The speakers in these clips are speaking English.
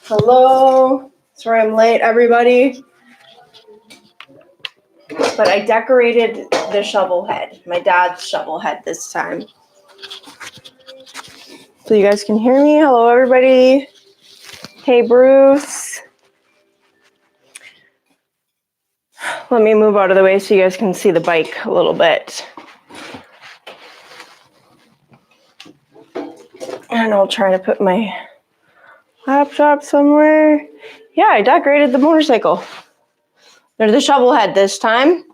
Hello. Sorry I'm late, everybody. But I decorated the shovel head, my dad's shovel head this time. So you guys can hear me. Hello, everybody. Hey, Bruce. Let me move out of the way so you guys can see the bike a little bit. And I'll try to put my laptop somewhere. Yeah, I decorated the motorcycle. There's the shovel head this time.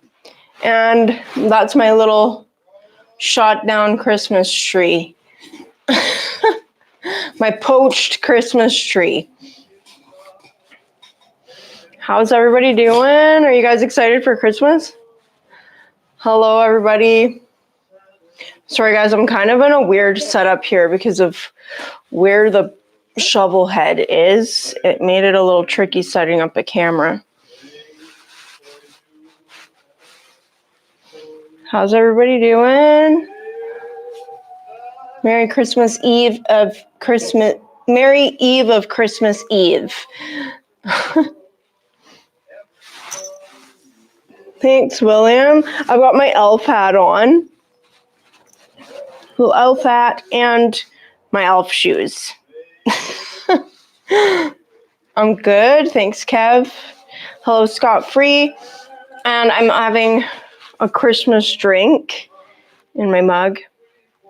And that's my little shot down Christmas tree. My poached Christmas tree. How's everybody doing? Are you guys excited for Christmas? Hello, everybody. Sorry, guys, I'm kind of in a weird setup here because of where the shovel head is. It made it a little tricky setting up a camera. How's everybody doing? Merry Christmas Eve of Christmas. Merry Eve of Christmas Eve. Thanks, William. I've got my elf hat on. Little elf hat and my elf shoes. I'm good. Thanks, Kev. Hello, Scott Free. And I'm having a Christmas drink in my mug.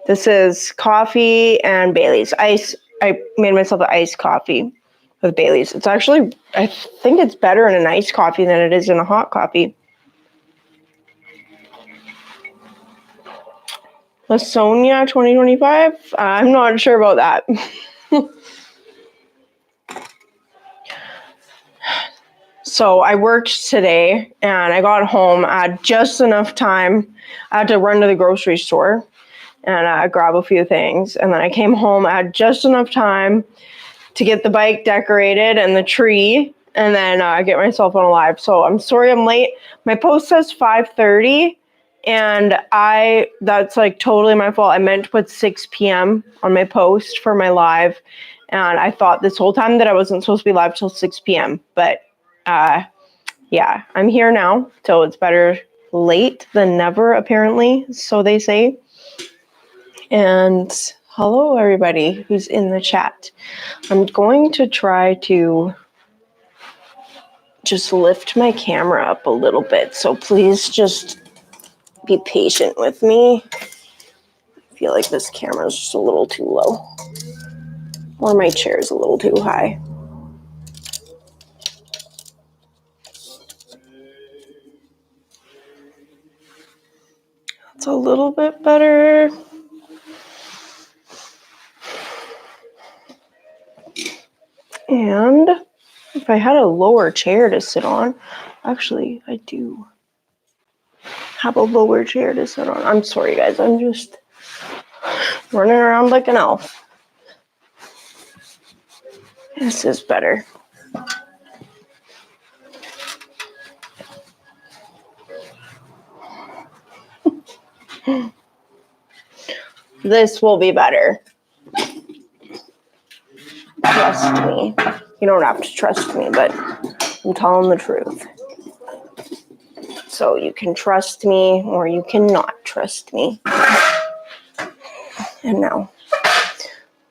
This is coffee and Bailey's. Ice. I made myself an iced coffee with Bailey's. It's actually, I think it's better in an iced coffee than it is in a hot coffee. Lasonia 2025? I'm not sure about that. So I worked today and I got home. I had just enough time. I had to run to the grocery store and grab a few things. And then I came home. I had just enough time to get the bike decorated and the tree and then get myself on a live. So I'm sorry I'm late. My post says 5:30 and that's like totally my fault. I meant to put 6 p.m. on my post for my live. And I thought this whole time that I wasn't supposed to be live till 6 p.m. But yeah, I'm here now. So it's better late than never, apparently. So they say. And hello, everybody who's in the chat. I'm going to try to just lift my camera up a little bit. So please just be patient with me. I feel like this camera is just a little too low. Or my chair is a little too high. It's a little bit better. And if I had a lower chair to sit on, actually, I do have a lower chair to sit on. I'm sorry, guys. I'm just running around like an elf. This is better. This will be better. Trust me. You don't have to trust me, but I'm telling the truth. So you can trust me or you cannot trust me. And now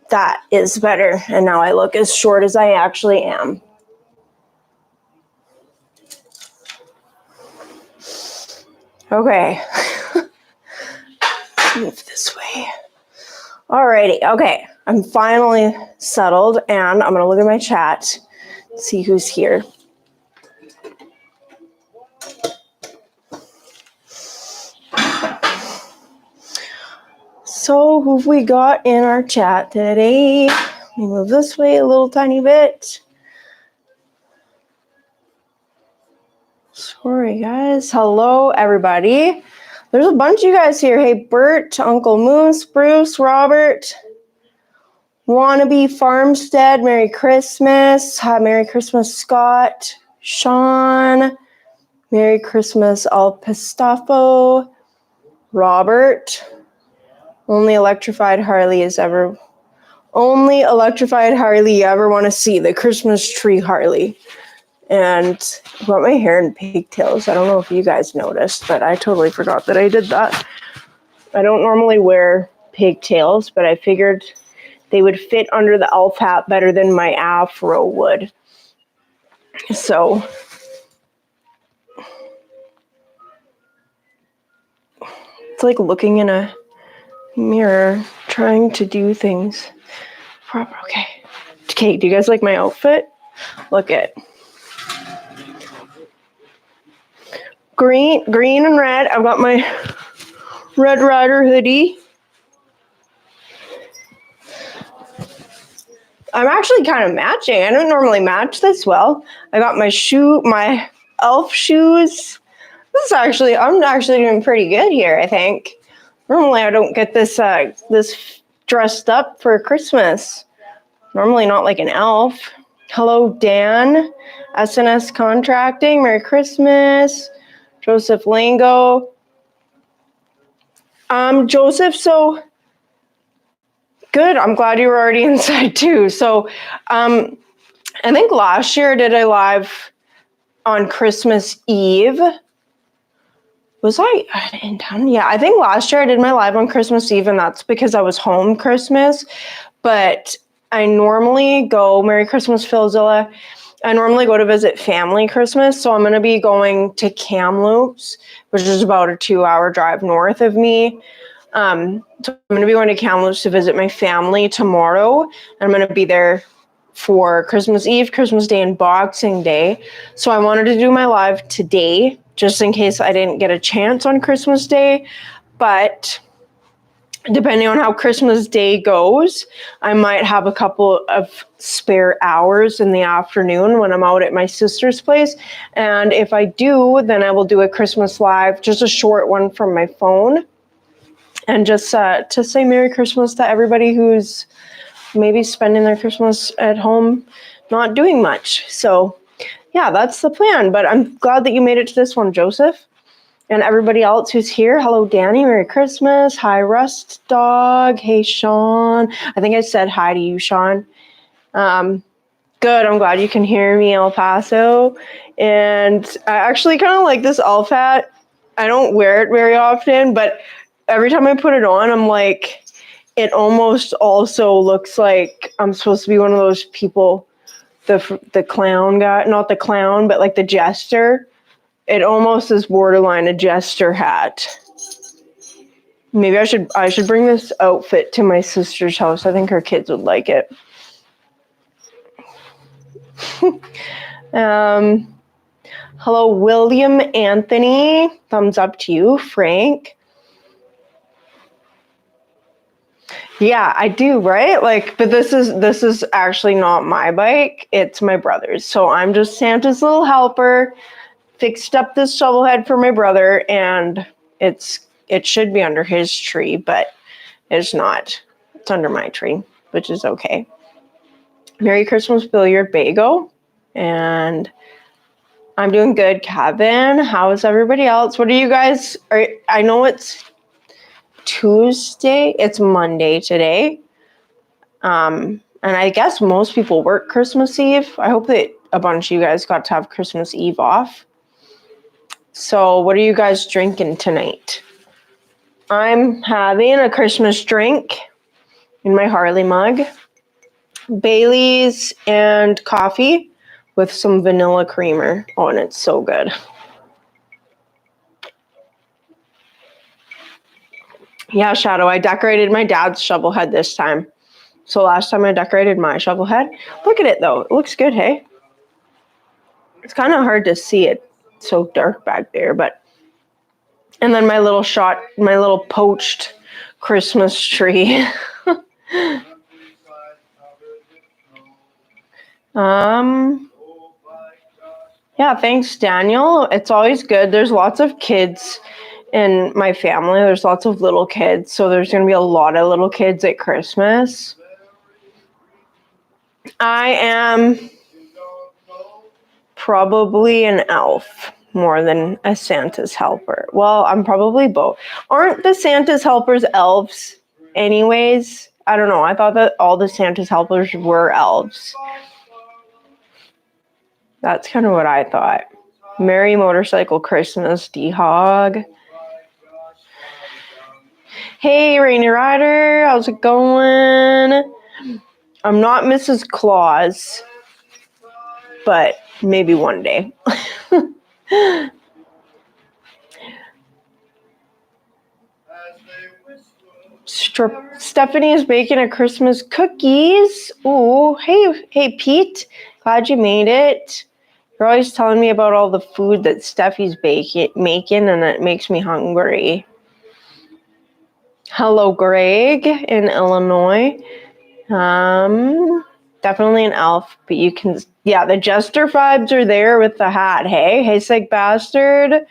that is better. And now I look as short as I actually am. Okay. Move this way. Alrighty. Okay. I'm finally settled and I'm going to look at my chat, see who's here. So who have we got in our chat today? Let me move this way a little tiny bit. Sorry, guys. Hello, everybody. There's a bunch of you guys here. Hey, Bert, Uncle Moose, Bruce, Robert, Wannabe Farmstead, Merry Christmas. Merry Christmas, Scott, Sean, Merry Christmas, Al Pistafo, Robert. Only electrified Harley is ever... only electrified Harley you ever want to see, the Christmas tree Harley. And I got my hair in pigtails. I don't know if you guys noticed, but I totally forgot that I did that. I don't normally wear pigtails, but I figured they would fit under the elf hat better than my afro would. So it's like looking in a mirror, trying to do things proper. Okay, do you guys like my outfit? Look at green and red. I've got my Red Rider hoodie. I'm actually kind of matching. I don't normally match this well. I got my elf shoes. I'm actually doing pretty good here, I think. Normally I don't get this dressed up for Christmas. Normally not like an elf. Hello, Dan. SNS Contracting. Merry Christmas. Joseph Lango. Joseph, so good. I'm glad you were already inside too. So I think last year I did a live on Christmas Eve. Was I in town? Yeah, I think last year I did my live on Christmas Eve, and that's because I was home Christmas. But I normally go, Merry Christmas, Philzilla. I normally go to visit family Christmas, so I'm going to be going to Kamloops, which is about a 2-hour drive north of me. So I'm going to be going to Kamloops to visit my family tomorrow, and I'm going to be there for Christmas Eve, Christmas Day, and Boxing Day. So I wanted to do my live today, just in case I didn't get a chance on Christmas Day. But depending on how Christmas Day goes, I might have a couple of spare hours in the afternoon when I'm out at my sister's place. And if I do, then I will do a Christmas live, just a short one from my phone. And just to say Merry Christmas to everybody who's maybe spending their Christmas at home not doing much. So yeah, that's the plan. But I'm glad that you made it to this one, Joseph. And everybody else who's here, hello, Danny, Merry Christmas. Hi, Rust Dog. Hey, Sean. I think I said hi to you, Sean. Good, I'm glad you can hear me, El Paso. And I actually kind of like this elf hat. I don't wear it very often, but every time I put it on, I'm like, it almost also looks like I'm supposed to be one of those people, the clown guy, not the clown, but like the jester. It almost is borderline a jester hat. Maybe I should bring this outfit to my sister's house. I think her kids would like it. Hello, William Anthony. Thumbs up to you, Frank. Yeah, I do, right? But this is actually not my bike. It's my brother's. So I'm just Santa's little helper. Fixed up this shovel head for my brother, and it should be under his tree, but it's not. It's under my tree, which is okay. Merry Christmas, Billiard Bago. And I'm doing good, Kevin. How is everybody else? What are you guys? I know it's Tuesday. It's Monday today. And I guess most people work Christmas Eve. I hope that a bunch of you guys got to have Christmas Eve off. So what are you guys drinking tonight? I'm having a Christmas drink in my Harley mug. Bailey's and coffee with some vanilla creamer. Oh, and it's so good. Yeah, Shadow, I decorated my dad's shovel head this time. So last time I decorated my shovel head. Look at it, though. It looks good, hey? It's kind of hard to see it. It's so dark back there, but... And then my little poached Christmas tree. Yeah, thanks, Daniel. It's always good. There's lots of kids in my family. There's lots of little kids, so there's going to be a lot of little kids at Christmas. I am probably an elf more than a Santa's helper. Well, I'm probably both. Aren't the Santa's helpers elves anyways? I don't know. I thought that all the Santa's helpers were elves. That's kind of what I thought. Merry Motorcycle Christmas, D-Hog. Hey, Rainy Rider. How's it going? I'm not Mrs. Claus, but maybe one day. Stephanie is baking a Christmas cookies. Ooh, hey, Pete. Glad you made it. You're always telling me about all the food that Steffi's making, and it makes me hungry. Hello, Greg in Illinois. Definitely an elf, but you can, yeah, the jester vibes are there with the hat. Hey, sick bastard.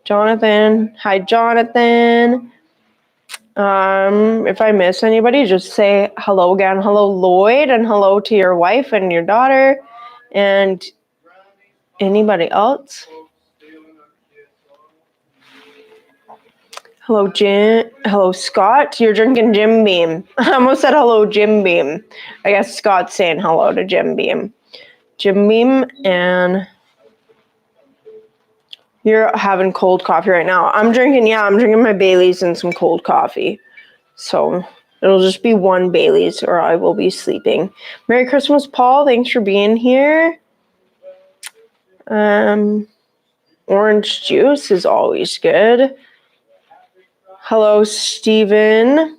Jonathan. Hi, Jonathan. If I miss anybody, just say hello again. Hello, Lloyd, and hello to your wife and your daughter, and anybody else. Hello, Jim. Hello, Scott. You're drinking Jim Beam. I almost said hello, Jim Beam. I guess Scott's saying hello to Jim Beam. Jim Beam, and you're having cold coffee right now. I'm drinking my Baileys and some cold coffee. So it'll just be one Baileys or I will be sleeping. Merry Christmas, Paul. Thanks for being here. Orange juice is always good. Hello, Stephen.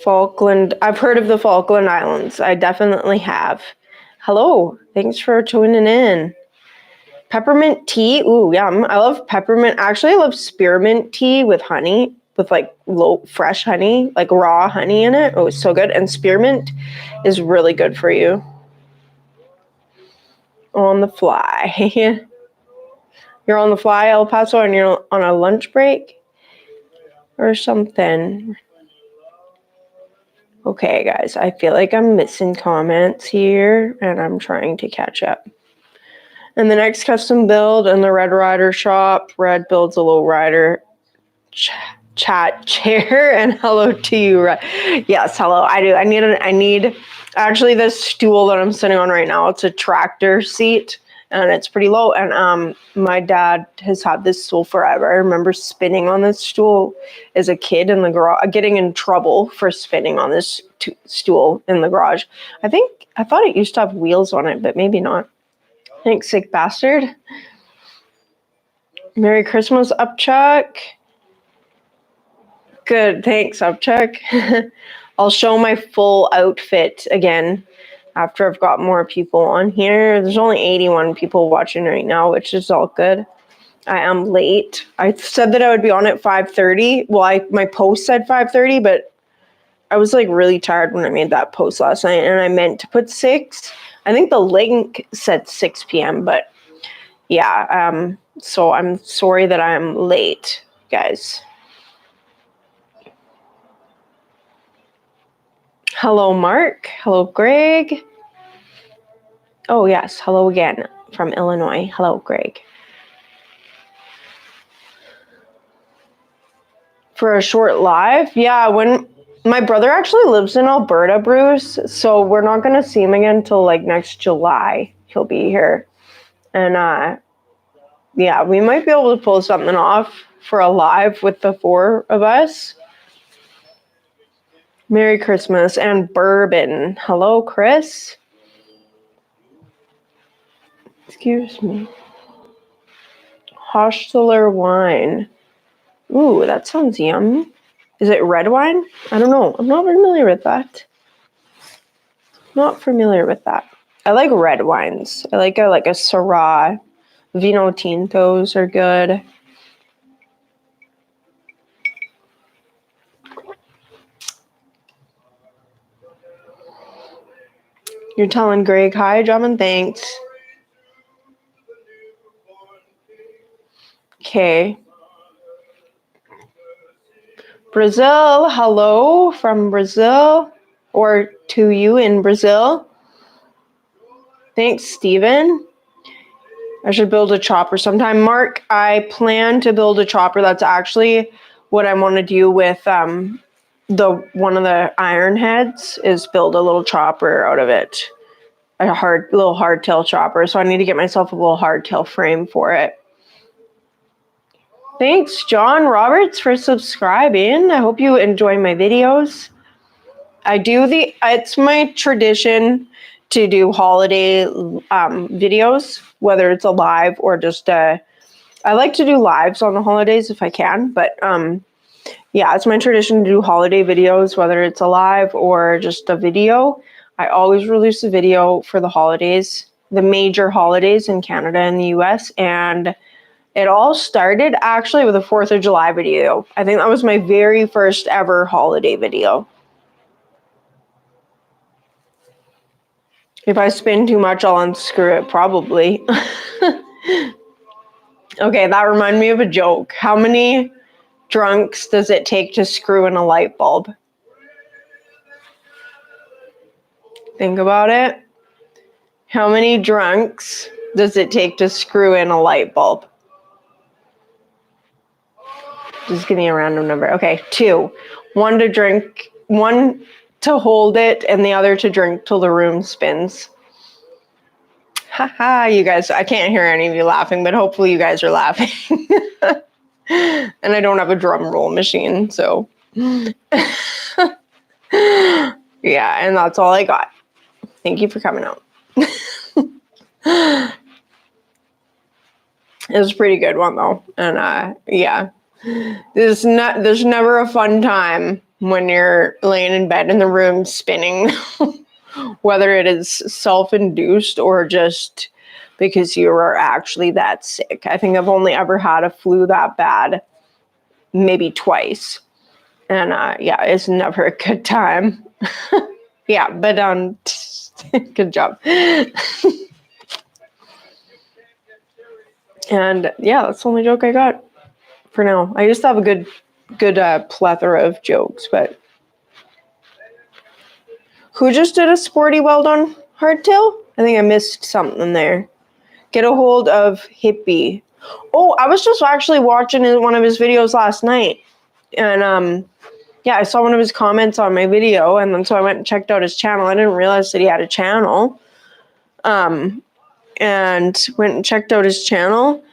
Falkland. I've heard of the Falkland Islands. I definitely have. Hello. Thanks for tuning in. Peppermint tea. Ooh, yum. I love peppermint. Actually, I love spearmint tea with honey, with like fresh honey, like raw honey in it. Oh, it's so good. And spearmint is really good for you. On the fly. You're on the fly, El Paso, and you're on a lunch break or something. Okay, guys, I feel like I'm missing comments here, and I'm trying to catch up. And the next custom build in the Red Rider shop, Red builds a low rider chat chair, and hello to you. Yes, hello. I do. I need actually this stool that I'm sitting on right now. It's a tractor seat, and it's pretty low. And my dad has had this stool forever. I remember spinning on this stool as a kid in the garage, getting in trouble for spinning on this stool in the garage. I thought it used to have wheels on it, but maybe not. Thanks, sick bastard. Merry Christmas, Upchuck. Good, thanks, Upchuck. I'll show my full outfit again after I've got more people on here. There's only 81 people watching right now, which is all good. I am late. I said that I would be on at 5:30. Well, my post said 5:30, but I was like really tired when I made that post last night, and I meant to put 6. I think the link said 6 p.m., but yeah, so I'm sorry that I'm late, guys. Hello, Mark. Hello, Greg. Oh, yes. Hello again from Illinois. Hello, Greg. For a short live? Yeah, when my brother actually lives in Alberta, Bruce, so we're not going to see him again until like next July. He'll be here. And yeah, we might be able to pull something off for a live with the 4 of us. Merry Christmas and bourbon. Hello, Chris. Excuse me. Hostler wine. Ooh, that sounds yummy. Is it red wine? I don't know. I'm not familiar with that. I like red wines. I like a Syrah. Vino Tintos are good. You're telling Greg hi, Drummond. Thanks. Okay. Brazil, hello from Brazil, or to you in Brazil. Thanks, Steven. I should build a chopper sometime. Mark, I plan to build a chopper that's actually what I want to do with one of the iron heads is build a little chopper out of it. A little hardtail chopper. So I need to get myself a little hardtail frame for it. Thanks, John Roberts, for subscribing. I hope you enjoy my videos. It's my tradition to do holiday videos, whether it's a live or just I like to do lives on the holidays if I can, but yeah, it's my tradition to do holiday videos, whether it's a live or just a video. I always release a video for the holidays, the major holidays in Canada and the US, and it all started actually with a 4th of July video. I think that was my very first ever holiday video. If I spin too much, I'll unscrew it, probably. Okay, that reminded me of a joke. How many drunks does it take to screw in a light bulb? Think about it. How many drunks does it take to screw in a light bulb? Just give me a random number. Okay, 2. One to drink, one to hold it, and the other to drink till the room spins. Haha, you guys, I can't hear any of you laughing, but hopefully you guys are laughing. And I don't have a drum roll machine, so. Yeah, and that's all I got. Thank you for coming out. It was a pretty good one, though. And yeah, there's never a fun time when you're laying in bed in the room spinning, whether it is self-induced or just because you are actually that sick. I think I've only ever had a flu that bad maybe twice. And yeah, it's never a good time. Yeah, but good job. And yeah, that's the only joke I got for now. I used to have a good plethora of jokes, but who just did a sporty well-done hardtail? I think I missed something there. Get a hold of Hippie. Oh, I was just actually watching one of his videos last night, and yeah, I saw one of his comments on my video, and then so I went and checked out his channel. I didn't realize that he had a channel, and went and checked out his channel,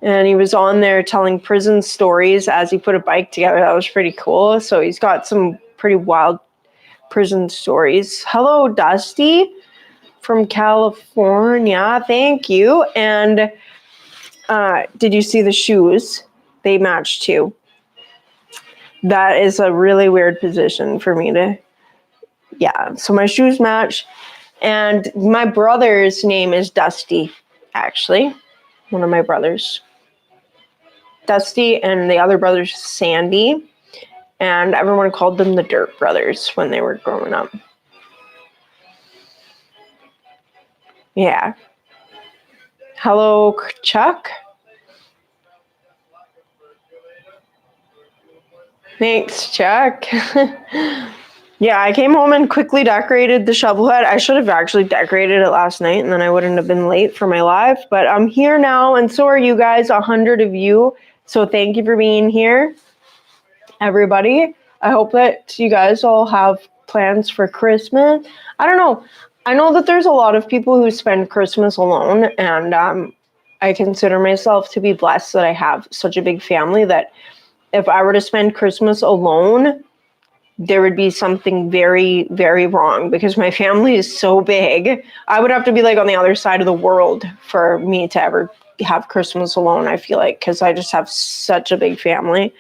and he was on there telling prison stories as he put a bike together. That was pretty cool. So he's got some pretty wild prison stories. Hello, Dusty from California. Thank you. And did you see the shoes? They match too. That is a really weird position for me to, yeah. So my shoes match. And my brother's name is Dusty, actually. One of my brothers. Dusty, and the other brother's Sandy. And everyone called them the Dirt Brothers when they were growing up. Yeah. Hello, Chuck. Thanks, Chuck. Yeah, I came home and quickly decorated the shovel head. I should have actually decorated it last night, and then I wouldn't have been late for my live. But I'm here now, and so are you guys, 100 of you. So thank you for being here, everybody. I hope that you guys all have plans for Christmas. I don't know. I know that there's a lot of people who spend Christmas alone, and I consider myself to be blessed that I have such a big family that if I were to spend Christmas alone, there would be something very, very wrong because my family is so big. I would have to be like on the other side of the world for me to ever have Christmas alone, I feel like, because I just have such a big family.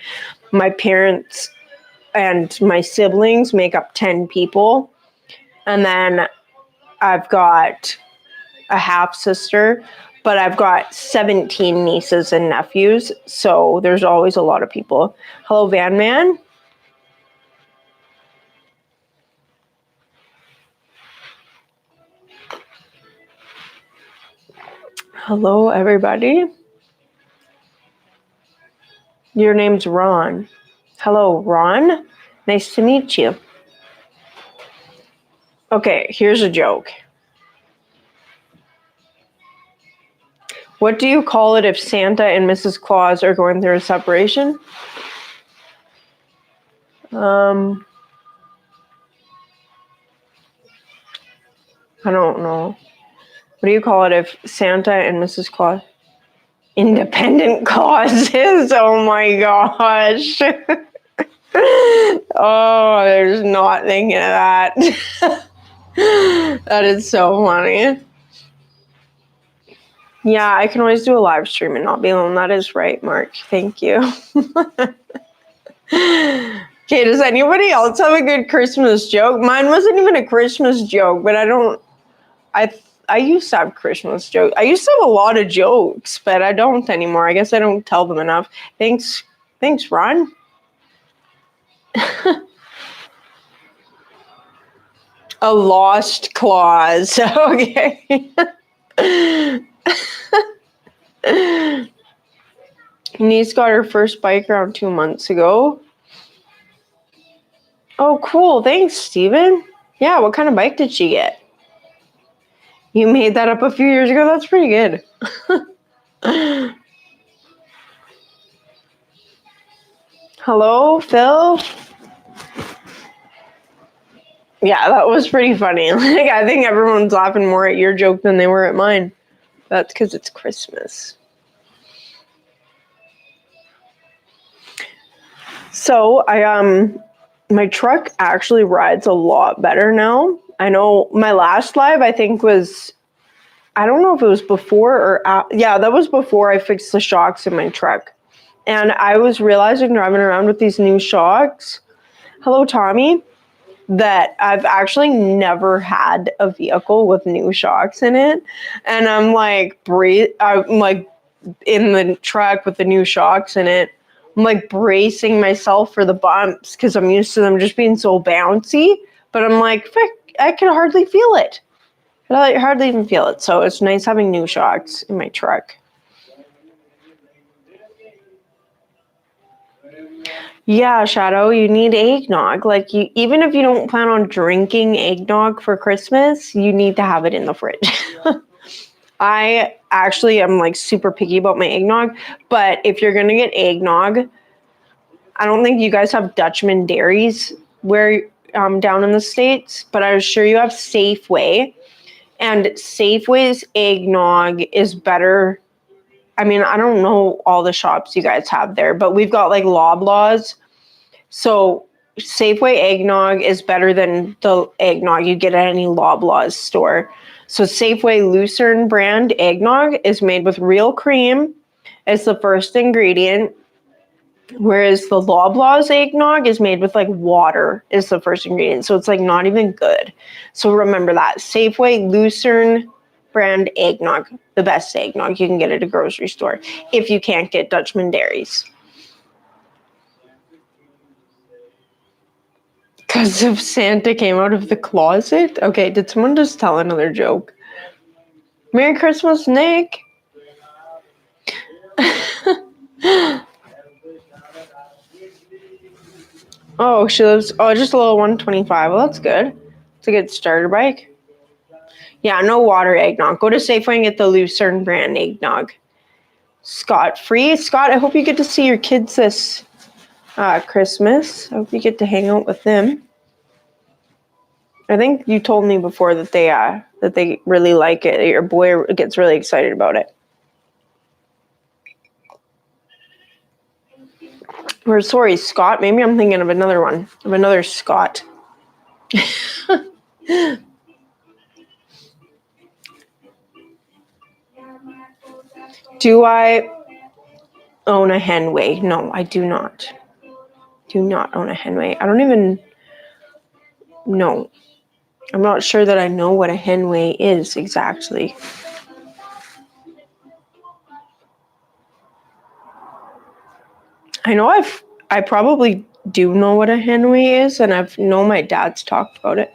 My parents and my siblings make up 10 people. And then I've got a half sister, but I've got 17 nieces and nephews. So there's always a lot of people. Hello, Van Man. Hello, everybody. Your name's Ron. Hello, Ron. Nice to meet you. Okay, here's a joke. What do you call it if Santa and Mrs. Claus are going through a separation? I don't know. What do you call it if Santa and Mrs. Claus? Independent causes? Oh my gosh. Oh, I was not thinking of that. That is so funny. Yeah, I can always do a live stream and not be alone. That is right, Mark. Thank you. Okay, does anybody else have a good Christmas joke? Mine wasn't even a Christmas joke, but I used to have Christmas jokes. I used to have a lot of jokes, but I don't anymore. I guess I don't tell them enough. Thanks, Ron. A lost clause. Okay. Niece got her first bike around 2 months ago. Oh, cool. Thanks, Steven. Yeah, what kind of bike did she get? You made that up a few years ago? That's pretty good. Hello, Phil? Yeah, that was pretty funny. Like, I think everyone's laughing more at your joke than they were at mine. That's because it's Christmas. So my truck actually rides a lot better now. I know my last live, I think was, I don't know if it was before or yeah, that was before I fixed the shocks in my truck. And I was realizing driving around with these new shocks, hello Tommy, that I've actually never had a vehicle with new shocks in it. And I'm like in the truck with the new shocks in it. I'm like bracing myself for the bumps because I'm used to them just being so bouncy. But I'm like, frick, I can hardly feel it. I hardly even feel it. So it's nice having new shocks in my truck. Yeah, Shadow, you need eggnog. Like, even if you don't plan on drinking eggnog for Christmas, you need to have it in the fridge. I actually am like super picky about my eggnog, but if you're gonna get eggnog, I don't think you guys have Dutchman dairies where down in the States, but I'm sure you have Safeway, and Safeway's eggnog is better. I mean, I don't know all the shops you guys have there, but we've got like Loblaws. So Safeway eggnog is better than the eggnog you get at any Loblaws store. So Safeway Lucerne brand eggnog is made with real cream as the first ingredient, whereas the Loblaws eggnog is made with like water is the first ingredient. So it's like not even good. So remember that. Safeway Lucerne brand eggnog, the best eggnog you can get at a grocery store if you can't get Dutchman dairies. Because of Santa came out of the closet? Okay, did someone just tell another joke? Merry Christmas, Nick! Oh, she lives, just a little 125. Well, that's good. It's a good starter bike. Yeah, no water eggnog. Go to Safeway and get the Lucerne brand eggnog. Scott free. Scott, I hope you get to see your kids this Christmas. I hope you get to hang out with them. I think you told me before that they really like it. Your boy gets really excited about it. Or sorry, Scott. Maybe I'm thinking of another one. Of another Scott. Do I own a Henway? No, I do not. Do not own a Henway. I don't even know. I'm not sure that I know what a Henway is exactly. I know I probably do know what a Henway is, and I've known my dad's talked about it.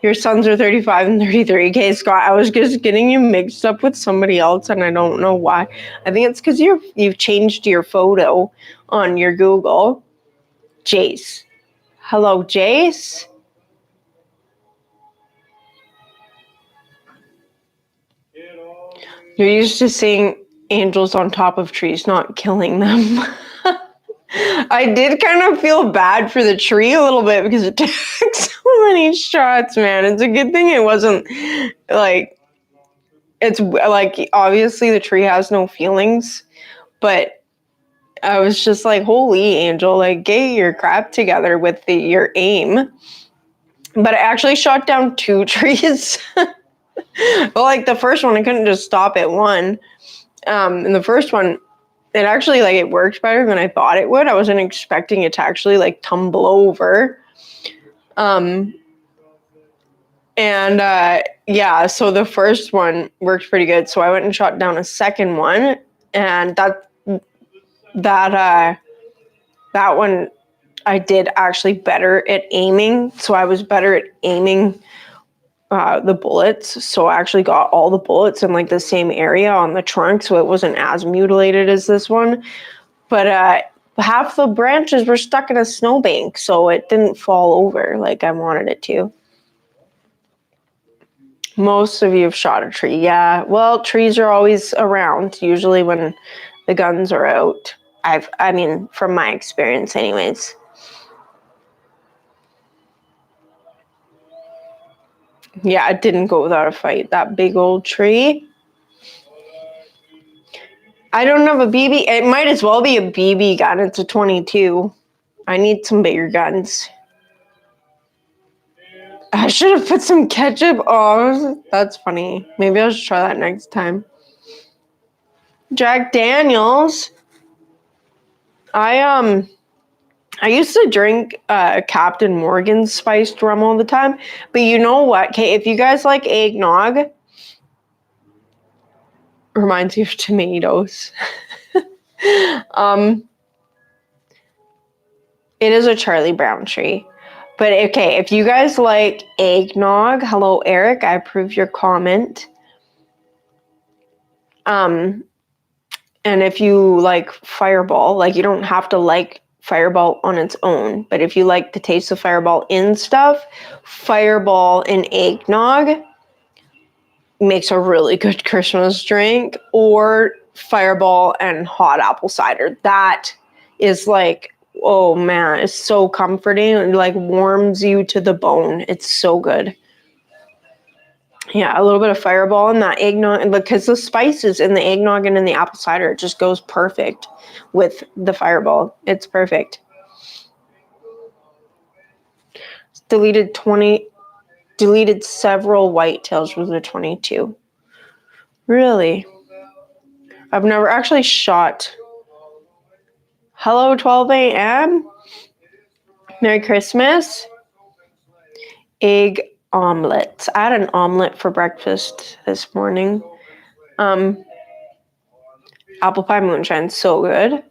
Your sons are 35 and 33. Okay, Scott, I was just getting you mixed up with somebody else, and I don't know why. I think it's because you've changed your photo on your Google. Jace. Hello, Jace? You're used to seeing angels on top of trees, not killing them. I did kind of feel bad for the tree a little bit because it took so many shots, man. It's a good thing it wasn't like, it's like, obviously the tree has no feelings, but I was just like, holy angel, like, get your crap together with your aim. But I actually shot down 2 trees. Well, like the first one, I couldn't just stop at one. And the first one, it actually, like, it worked better than I thought it would. I wasn't expecting it to actually, like, tumble over. Yeah, so the first one worked pretty good. So I went and shot down a second one, and that one I did actually better at aiming. So I was better at aiming the bullets. So I actually got all the bullets in like the same area on the trunk, so it wasn't as mutilated as this one. But half the branches were stuck in a snowbank, so it didn't fall over like I wanted it to. Most of you have shot a tree. Yeah, well, trees are always around, usually when the guns are out. I mean, from my experience anyways. Yeah, it didn't go without a fight. That big old tree. I don't have a BB. It might as well be a BB gun. It's a 22. I need some bigger guns. I should have put some ketchup. Oh, that's funny. Maybe I'll just try that next time. Jack Daniels. I used to drink Captain Morgan's spiced rum all the time. But you know what? Okay, if you guys like eggnog, reminds you of tomatoes. It is a Charlie Brown tree. But okay, if you guys like eggnog, hello Eric, I approve your comment. And if you like Fireball, like, you don't have to like Fireball on its own, but if you like the taste of Fireball in stuff, Fireball and eggnog makes a really good Christmas drink, or Fireball and hot apple cider. That is like, oh man, it's so comforting. It like warms you to the bone. It's so good. Yeah, a little bit of Fireball and that eggnog, because the spices in the eggnog and in the apple cider, it just goes perfect with the Fireball. It's perfect. Deleted several whitetails with the 22. Really? I've never actually shot. Hello, 12 a.m. Merry Christmas. Egg omelets. I had an omelet for breakfast this morning. Apple pie moonshine, so good.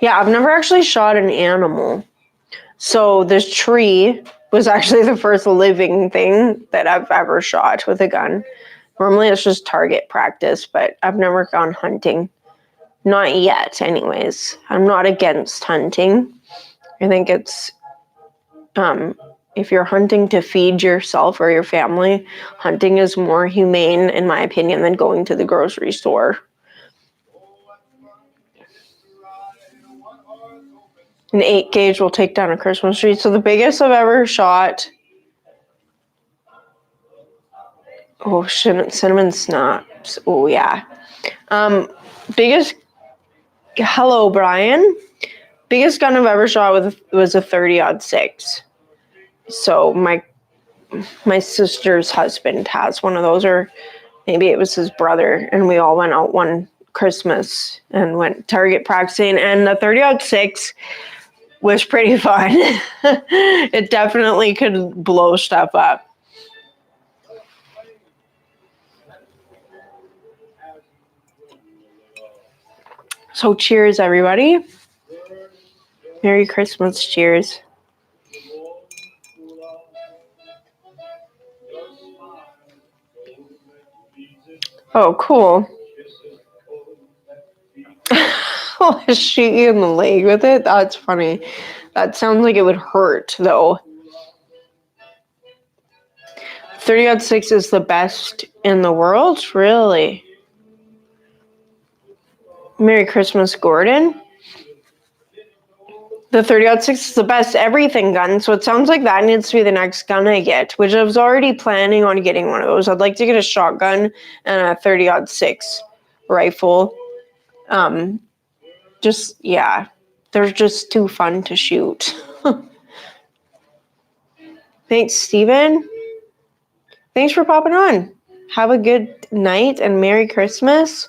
Yeah, I've never actually shot an animal. So this tree was actually the first living thing that I've ever shot with a gun. Normally it's just target practice, but I've never gone hunting. Not yet, anyways. I'm not against hunting. I think it's, if you're hunting to feed yourself or your family, hunting is more humane, in my opinion, than going to the grocery store. An 8 gauge will take down a Christmas tree. So the biggest I've ever shot. Oh, cinnamon snaps. Oh, yeah. Biggest. Hello, Brian. Biggest gun I've ever shot was a 30-06. So my sister's husband has one of those, or maybe it was his brother, and we all went out one Christmas and went target practicing, and the 30-06 was pretty fun. It definitely could blow stuff up. So cheers, everybody. Merry Christmas, cheers. Oh, cool. I'll shoot you in the leg with it? That's funny. That sounds like it would hurt, though. 30-06 is the best in the world? Really? Merry Christmas, Gordon. The 30-06 is the best everything gun, so it sounds like that needs to be the next gun I get, which I was already planning on getting one of those. I'd like to get a shotgun and a 30-06 rifle. They're just too fun to shoot. Thanks, Steven. Thanks for popping on. Have a good night and Merry Christmas.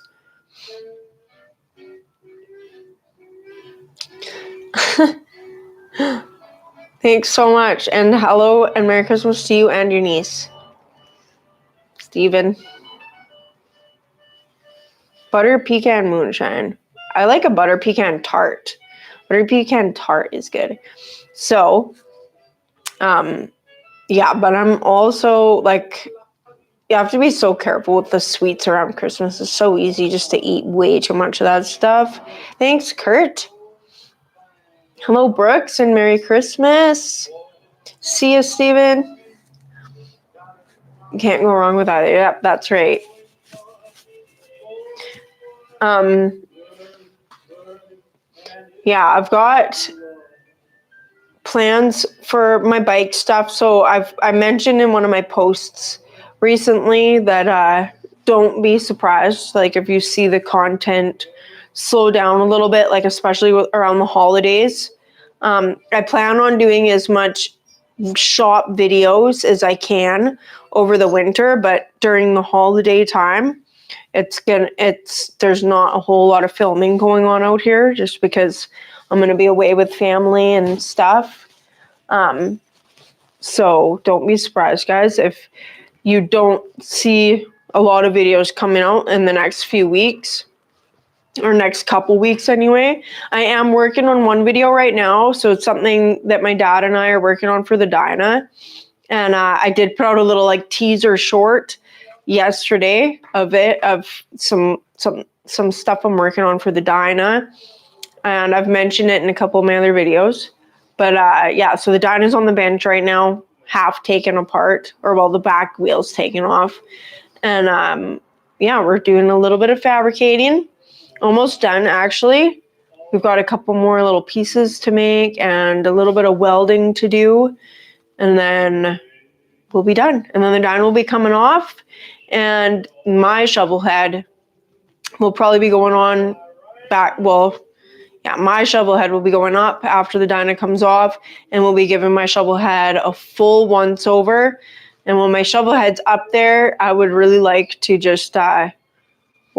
Thanks so much. And hello and Merry Christmas to you and your niece, Steven. Butter pecan moonshine. I like a butter pecan tart. Butter pecan tart is good. So, yeah, but I'm also like, you have to be so careful with the sweets around Christmas. It's so easy just to eat way too much of that stuff. Thanks, Kurt. Hello, Brooks, and Merry Christmas. See you, Steven. You can't go wrong with that. Yep, that's right. Yeah, I've got plans for my bike stuff. So I mentioned in one of my posts recently that don't be surprised, like if you see the content slow down a little bit, like especially around the holidays. I plan on doing as much shop videos as I can over the winter, but during the holiday time, there's not a whole lot of filming going on out here just because I'm going to be away with family and stuff. So don't be surprised, guys, if you don't see a lot of videos coming out in the next few weeks, or next couple weeks anyway. I am working on one video right now, so it's something that my dad and I are working on for the Dyna. And I did put out a little like teaser short yesterday of some stuff I'm working on for the Dyna, and I've mentioned it in a couple of my other videos. But yeah, so the Dyna's on the bench right now, half taken apart, or well, the back wheel's taken off, and yeah, we're doing a little bit of fabricating. Almost done, actually. We've got a couple more little pieces to make and a little bit of welding to do, and then we'll be done. And then the Dyna will be coming off, and my shovel head will probably be going on back. Well, yeah, my shovel head will be going up after the Dyna comes off, and we'll be giving my shovel head a full once over. And when my shovel head's up there, I would really like to just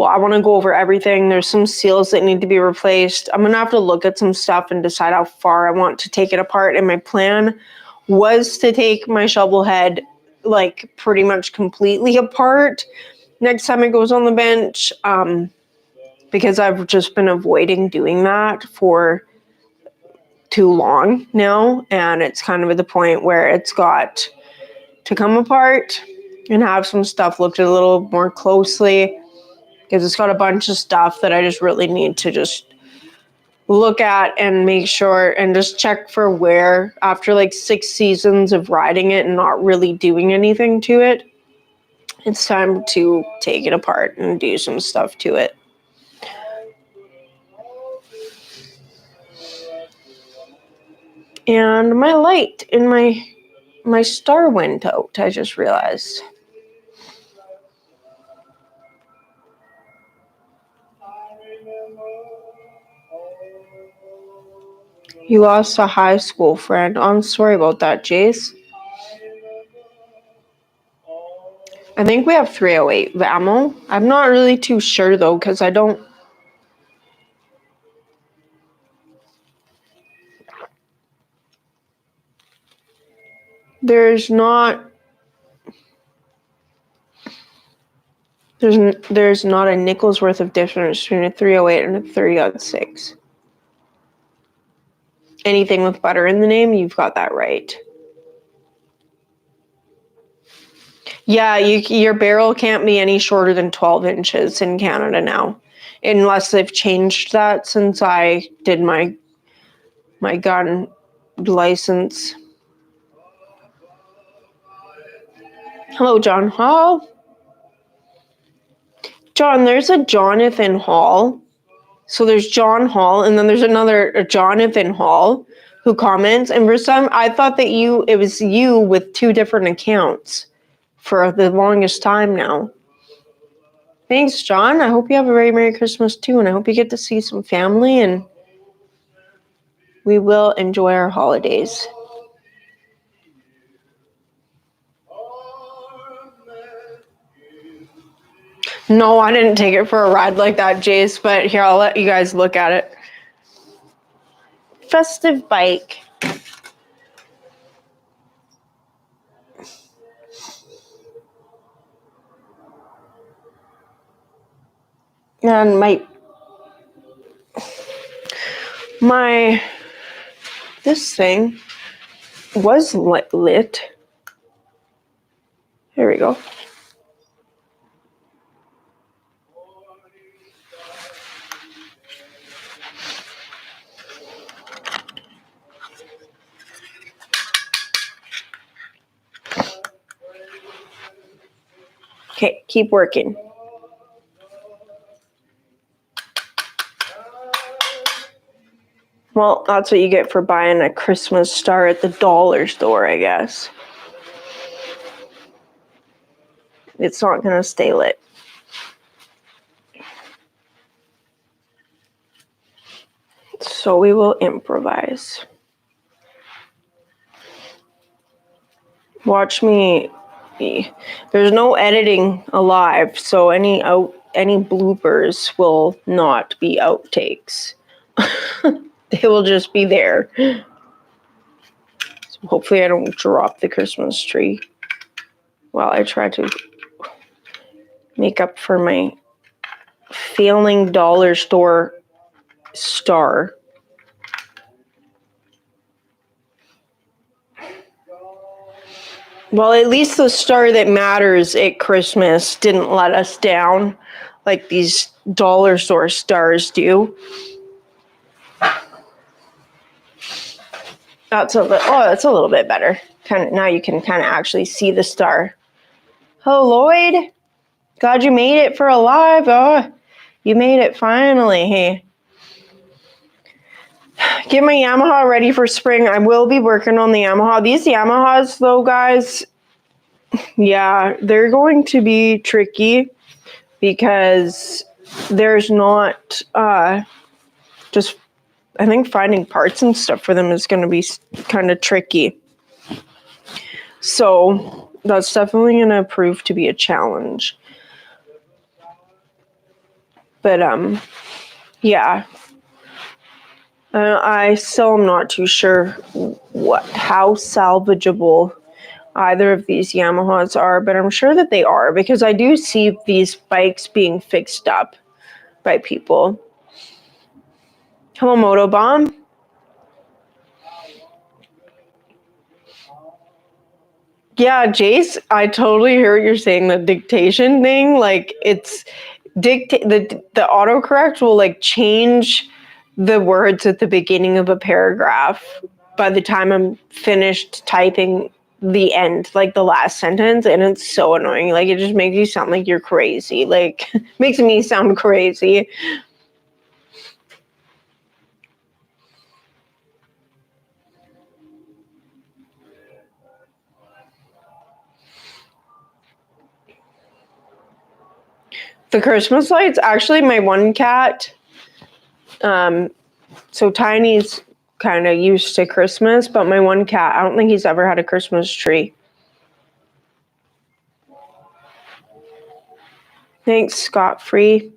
I want to go over everything. There's some seals that need to be replaced. I'm going to have to look at some stuff and decide how far I want to take it apart. And my plan was to take my shovel head like pretty much completely apart next time it goes on the bench, because I've just been avoiding doing that for too long now. And it's kind of at the point where it's got to come apart and have some stuff looked at a little more closely, because it's got a bunch of stuff that I just really need to just look at and make sure and just check for wear after like 6 seasons of riding it and not really doing anything to it. It's time to take it apart and do some stuff to it. And my light in my star went out, I just realized. You lost a high school friend. I'm sorry about that, Jace. I think we have 308 ammo. I'm not really too sure, though, because I don't... There's not a nickel's worth of difference between a 308 and a 30-06. Anything with butter in the name, you've got that right. Yeah, your barrel can't be any shorter than 12 inches in Canada now, unless they've changed that since I did my gun license. Hello, John Hall. John, there's a Jonathan Hall. So there's John Hall, and then there's another Jonathan Hall who comments. And for some, I thought that it was you with 2 different accounts for the longest time now. Thanks, John. I hope you have a very Merry Christmas too, and I hope you get to see some family, and we will enjoy our holidays. No, I didn't take it for a ride like that, Jace, but here, I'll let you guys look at it. Festive bike. And this thing was lit. Here we go. Okay, keep working. Well, that's what you get for buying a Christmas star at the dollar store, I guess. It's not going to stay lit. So we will improvise. Watch me. There's no editing alive, so any bloopers will not be outtakes. They will just be there. So hopefully I don't drop the Christmas tree while I try to make up for my failing dollar store star. Well, at least the star that matters at Christmas didn't let us down like these dollar store stars do. That's a little bit better. Now you can kind of actually see the star. Oh, Lloyd. Glad you made it for alive. Oh, you made it finally. Hey. Get my Yamaha ready for spring. I will be working on the Yamaha. These Yamahas, though, guys, yeah, they're going to be tricky because there's not just, I think finding parts and stuff for them is going to be kind of tricky. So that's definitely going to prove to be a challenge. But, yeah. I still am not too sure how salvageable either of these Yamahas are, but I'm sure that they are because I do see these bikes being fixed up by people. Hello, Motobomb. Yeah, Jace, I totally hear what you're saying. The dictation thing, like it's the autocorrect will like change the words at the beginning of a paragraph by the time I'm finished typing the end, like the last sentence, and it's so annoying. Like it just makes you sound like you're crazy. Like makes me sound crazy. The Christmas lights, actually my one cat, so Tiny's kind of used to Christmas, but my one cat, I don't think he's ever had a Christmas tree. Thanks, Scott Free.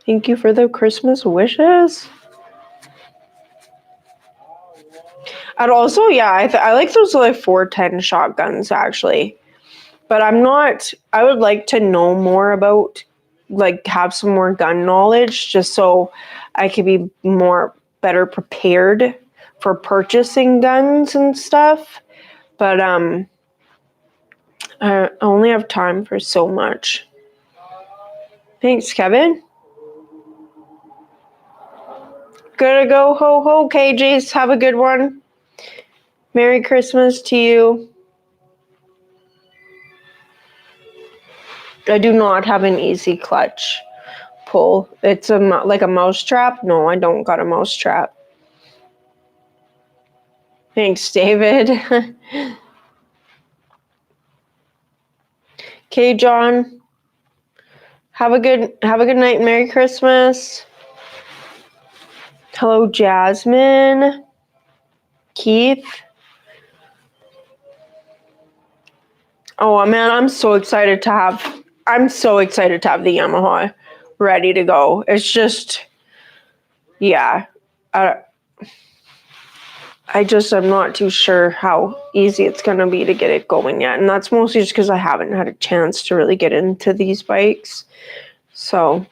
Thank you for the Christmas wishes. And also, yeah, I like those like 410 shotguns actually, but I would like to know more about, like have some more gun knowledge just so I could be better prepared for purchasing guns and stuff. But I only have time for so much. Thanks, Kevin. Gotta go, ho ho, KJs. Have a good one. Merry Christmas to you. I do not have an easy clutch cool. It's like a mouse trap. No, I don't got a mouse trap. Thanks, David. Okay, John. Have a good night. Merry Christmas. Hello, Jasmine. Keith. Oh man, I'm so excited to have the Yamaha ready to go. It's just, yeah. I'm not too sure how easy it's going to be to get it going yet. And that's mostly just because I haven't had a chance to really get into these bikes. So,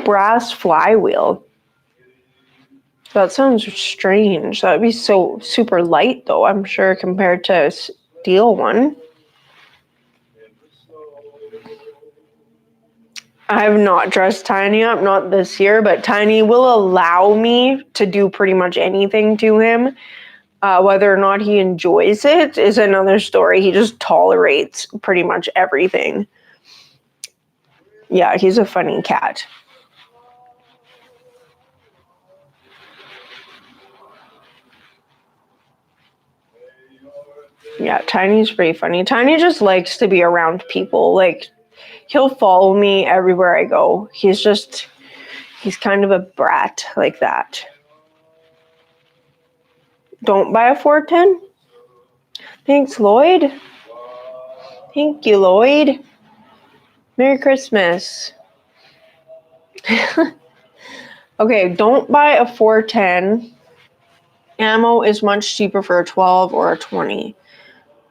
brass flywheel. That sounds strange. That would be so super light though, I'm sure, compared to a steel one. I have not dressed Tiny up, not this year, but Tiny will allow me to do pretty much anything to him. Whether or not he enjoys it is another story. He just tolerates pretty much everything. Yeah, he's a funny cat. Yeah, Tiny's pretty funny. Tiny just likes to be around people. Like, he'll follow me everywhere I go. He's kind of a brat like that. Don't buy a 410? Thanks, Lloyd. Thank you, Lloyd. Merry Christmas. Okay, don't buy a 410. Ammo is much cheaper for a 12 or a 20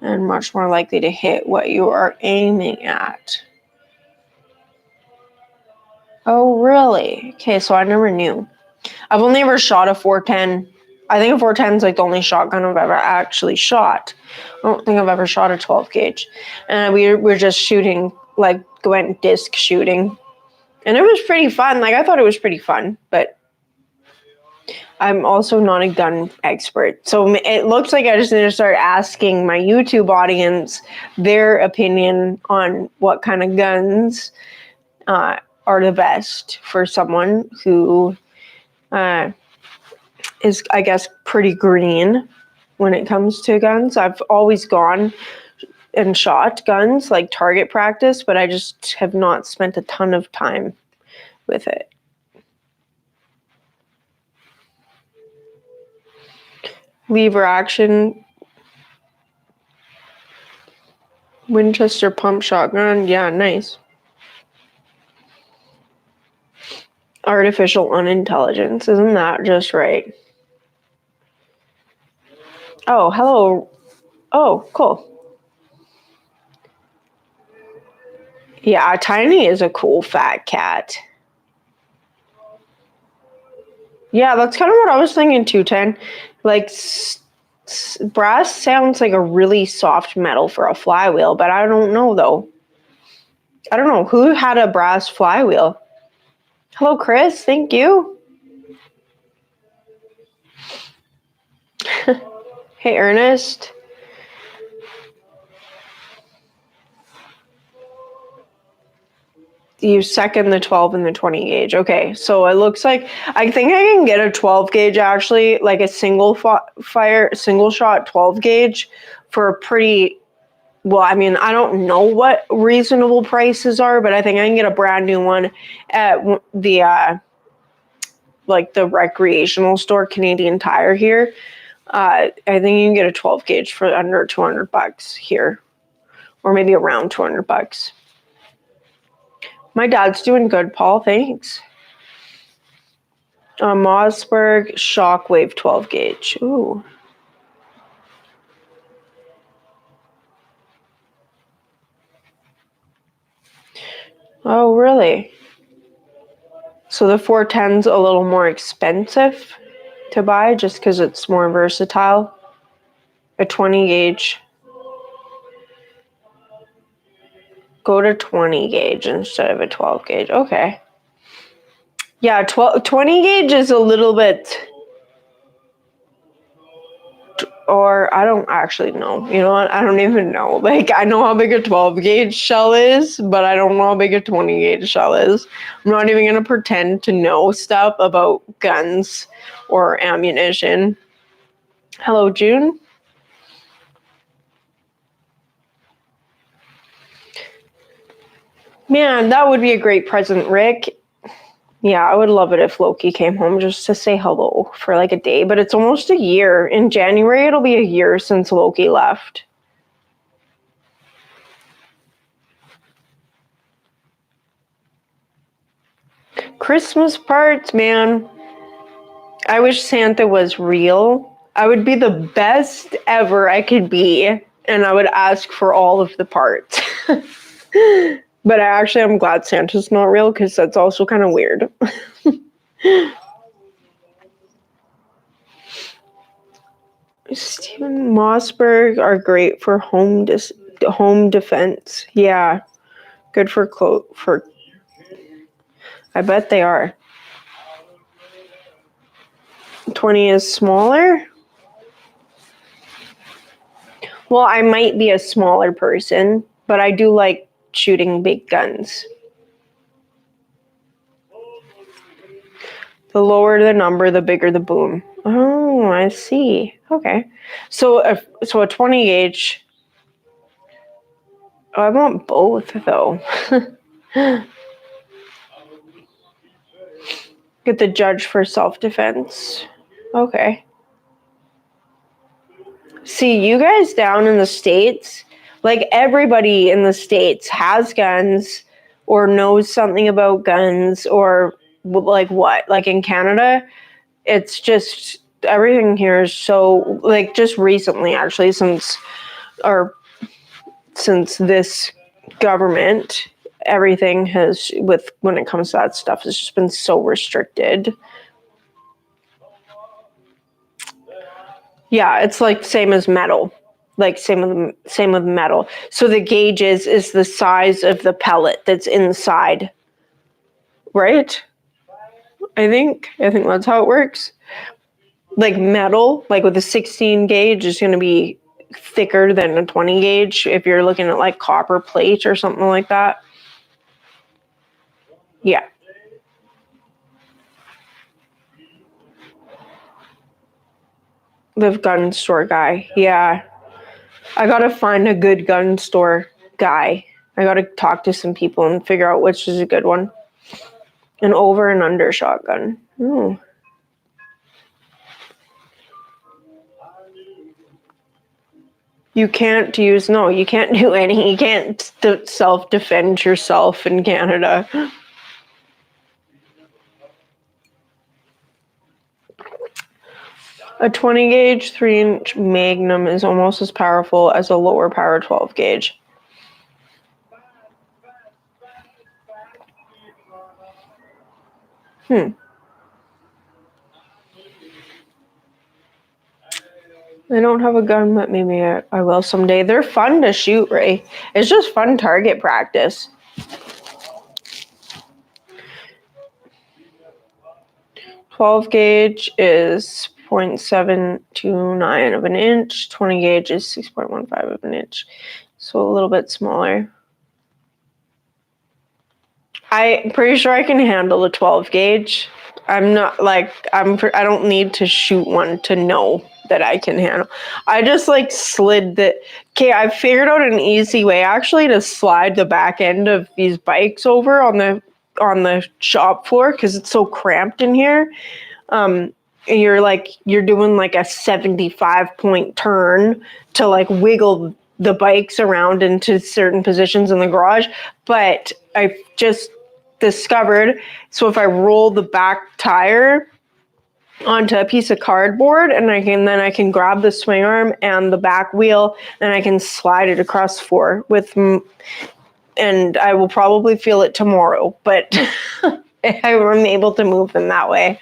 and much more likely to hit what you are aiming at. Oh, really? Okay, so I never knew. I've only ever shot a 410. I think a 410 is like the only shotgun I've ever actually shot. I don't think I've ever shot a 12 gauge. And we were just shooting, like, went disc shooting. And it was pretty fun. Like, I thought it was pretty fun, but I'm also not a gun expert. So it looks like I just need to start asking my YouTube audience their opinion on what kind of guns are the best for someone who is, I guess, pretty green when it comes to guns. I've always gone and shot guns, like target practice, but I just have not spent a ton of time with it. Lever action. Winchester pump shotgun. Yeah, nice. Artificial unintelligence. Isn't that just right? Oh, hello. Oh, cool. Yeah, Tiny is a cool fat cat. Yeah, that's kind of what I was thinking too, 10. Like, brass sounds like a really soft metal for a flywheel, but I don't know, though. I don't know. Who had a brass flywheel? Hello, Chris. Thank you. Hey, Ernest. You second the 12 and the 20 gauge. Okay, so it looks like I think I can get a 12 gauge actually, like a single shot 12 gauge for a pretty, well, I mean, I don't know what reasonable prices are, but I think I can get a brand new one at the like the recreational store, Canadian Tire here. I think you can get a 12 gauge for under $200 here, or maybe around $200. My dad's doing good, Paul. Thanks. Mossberg Shockwave 12 gauge. Ooh. Oh, really? So the 410's a little more expensive to buy just because it's more versatile. A 20 gauge. Go to 20 gauge instead of a 12 gauge. Okay. Yeah, 20 gauge is a little bit... or I don't actually know. You know what? I don't even know. Like, I know how big a 12 gauge shell is, but I don't know how big a 20 gauge shell is. I'm not even going to pretend to know stuff about guns or ammunition. Hello, June. Man, that would be a great present, Rick. Yeah, I would love it if Loki came home just to say hello for like a day, but it's almost a year. In January, it'll be a year since Loki left. Christmas parts, man. I wish Santa was real. I would be the best ever I could be, and I would ask for all of the parts. But I'm glad Santa's not real because that's also kind of weird. Steven Mossberg are great for home defense. Yeah, good for I bet they are. 20 is smaller? Well, I might be a smaller person, but I do like shooting big guns. The lower the number, the bigger the boom. Oh, I see. Okay. So a 20 gauge. Oh, I want both though. Get the judge for self-defense. Okay. See, you guys down in the States, like everybody in the States has guns or knows something about guns or like what? Like in Canada, it's just everything here is so like just recently actually since this government, everything has when it comes to that stuff has just been so restricted. Yeah, it's like same as metal. Like same with metal. So the gauges is the size of the pellet that's inside. Right? I think that's how it works. Like metal, like with a 16 gauge is going to be thicker than a 20 gauge if you're looking at like copper plate or something like that. Yeah. The gun store guy. Yeah. I gotta find a good gun store guy. I gotta talk to some people and figure out which is a good one. An over and under shotgun. Ooh. You can't do any. You can't self-defend yourself in Canada. A 20 gauge 3-inch Magnum is almost as powerful as a lower power 12 gauge. I don't have a gun, but maybe I will someday. They're fun to shoot, Ray. It's just fun target practice. .12 gauge is 0.729 of an inch. 20 gauge is 6.15 of an inch. So a little bit smaller. I'm pretty sure I can handle a 12 gauge. I don't need to shoot one to know that I can handle. I just like I figured out an easy way actually to slide the back end of these bikes over on the shop floor because it's so cramped in here. And you're doing like a 75-point turn to like wiggle the bikes around into certain positions in the garage. But I just discovered, so if I roll the back tire onto a piece of cardboard and I can grab the swing arm and the back wheel and I can slide it across the floor and I will probably feel it tomorrow, but I'm able to move them that way.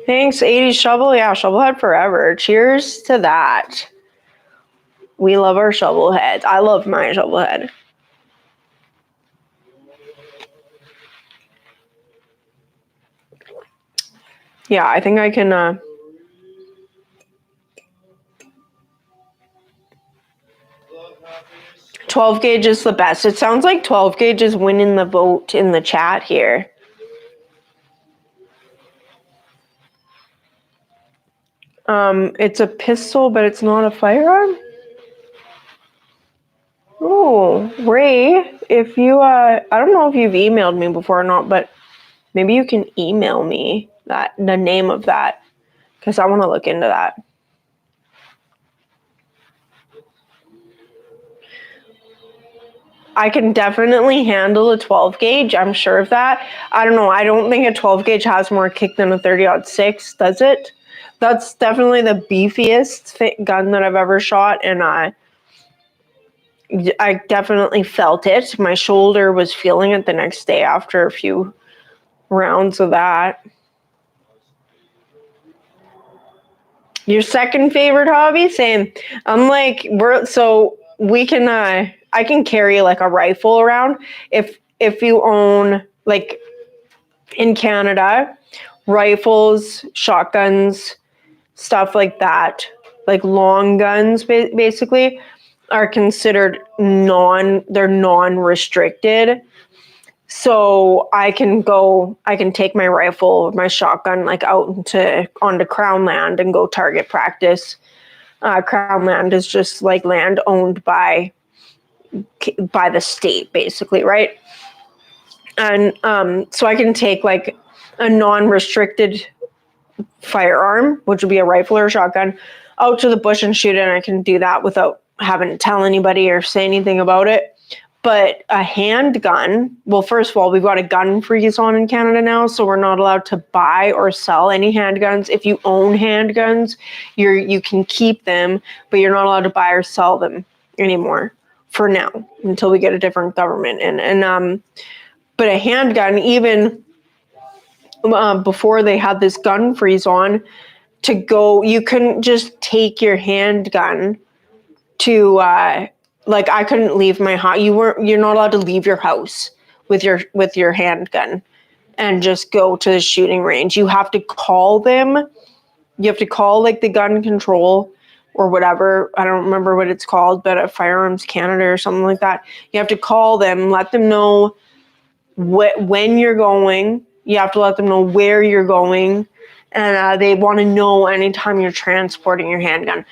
Thanks, 80s shovel. Yeah, shovelhead forever. Cheers to that. We love our shovelheads. I love my shovelhead. Yeah, I think I can 12 gauge is the best. It sounds like 12 gauge is winning the vote in the chat here. It's a pistol, but it's not a firearm. Oh, Ray, if you, I don't know if you've emailed me before or not, but maybe you can email me the name of that, because I want to look into that. I can definitely handle a 12 gauge. I'm sure of that. I don't know. I don't think a 12 gauge has more kick than a 30-06, does it? That's definitely the beefiest gun that I've ever shot, and I definitely felt it. My shoulder was feeling it the next day after a few rounds of that. Your second favorite hobby? Same. I'm like, we can I can carry like a rifle around if you own, like, in Canada, rifles, shotguns, stuff like that, like long guns basically are considered they're non-restricted. So I can take my rifle, my shotgun, like out onto Crown land and go target practice. Crown land is just like land owned by the state, basically, right? And so I can take like a non-restricted firearm, which would be a rifle or a shotgun, out to the bush and shoot it, and I can do that without having to tell anybody or say anything about it. But a handgun, well, first of all, we've got a gun freeze on in Canada now, so we're not allowed to buy or sell any handguns. If you own handguns, you can keep them, but you're not allowed to buy or sell them anymore for now until we get a different government. But a handgun, even before they had this gun freeze on, you couldn't just take your handgun to like, I couldn't leave my house. You're not allowed to leave your house with your handgun and just go to the shooting range. You have to call them. You have to call like the gun control or whatever. I don't remember what it's called, but at Firearms Canada or something like that. You have to call them, let them know when you're going. You have to let them know where you're going, and they want to know anytime you're transporting your handgun.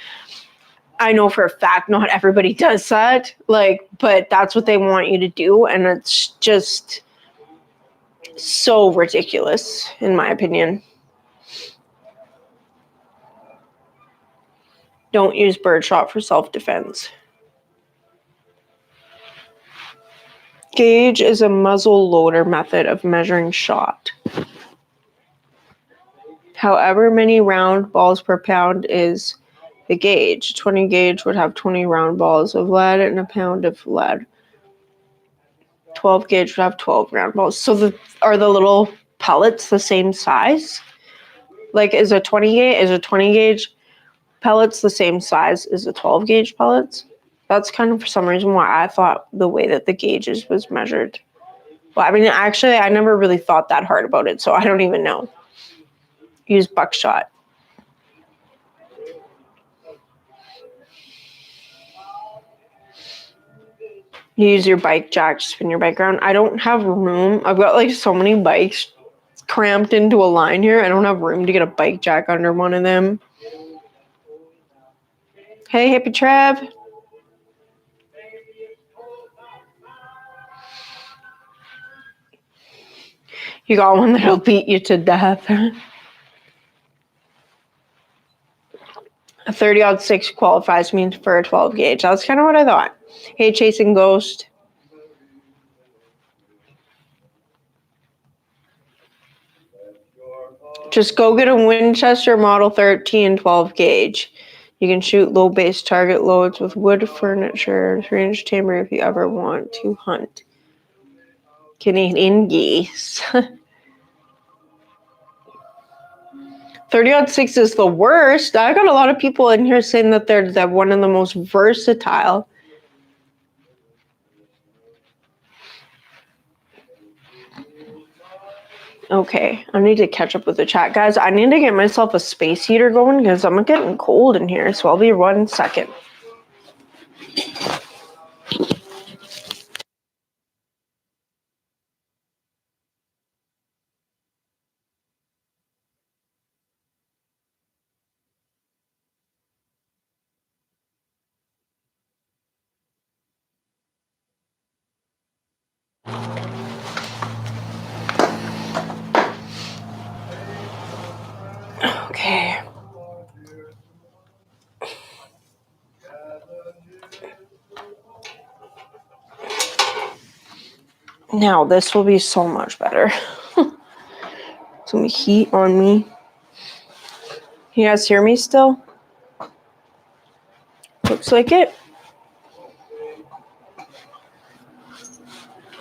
I know for a fact not everybody does that, but that's what they want you to do, and it's just so ridiculous, in my opinion. Don't use birdshot for self-defense. Gauge is a muzzle loader method of measuring shot. However many round balls per pound is the gauge. 20 gauge would have 20 round balls of lead and a pound of lead. 12 gauge would have 12 round balls. So are the little pellets the same size? Like, is a 20 gauge pellets the same size as the 12 gauge pellets? That's kind of, for some reason, why I thought the way that the gauges was measured. Well, I mean, actually, I never really thought that hard about it, so I don't even know. Use buckshot. You use your bike jack to spin your bike around. I don't have room. I've got like so many bikes cramped into a line here. I don't have room to get a bike jack under one of them. Hey, Hippie Trev. You got one that'll beat you to death. A 30-06 qualifies me for a 12 gauge. That's kind of what I thought. Hey, Chasing Ghost. Just go get a Winchester Model 13 12 gauge. You can shoot low base target loads with wood furniture, 3-inch timber if you ever want to hunt Canadian geese. 30-06 is the worst. I got a lot of people in here saying that they're one of the most versatile. Okay, I need to catch up with the chat. Guys, I need to get myself a space heater going because I'm getting cold in here, so I'll be 1 second. Okay. Now this will be so much better. Some heat on me. You guys hear me still? Looks like it.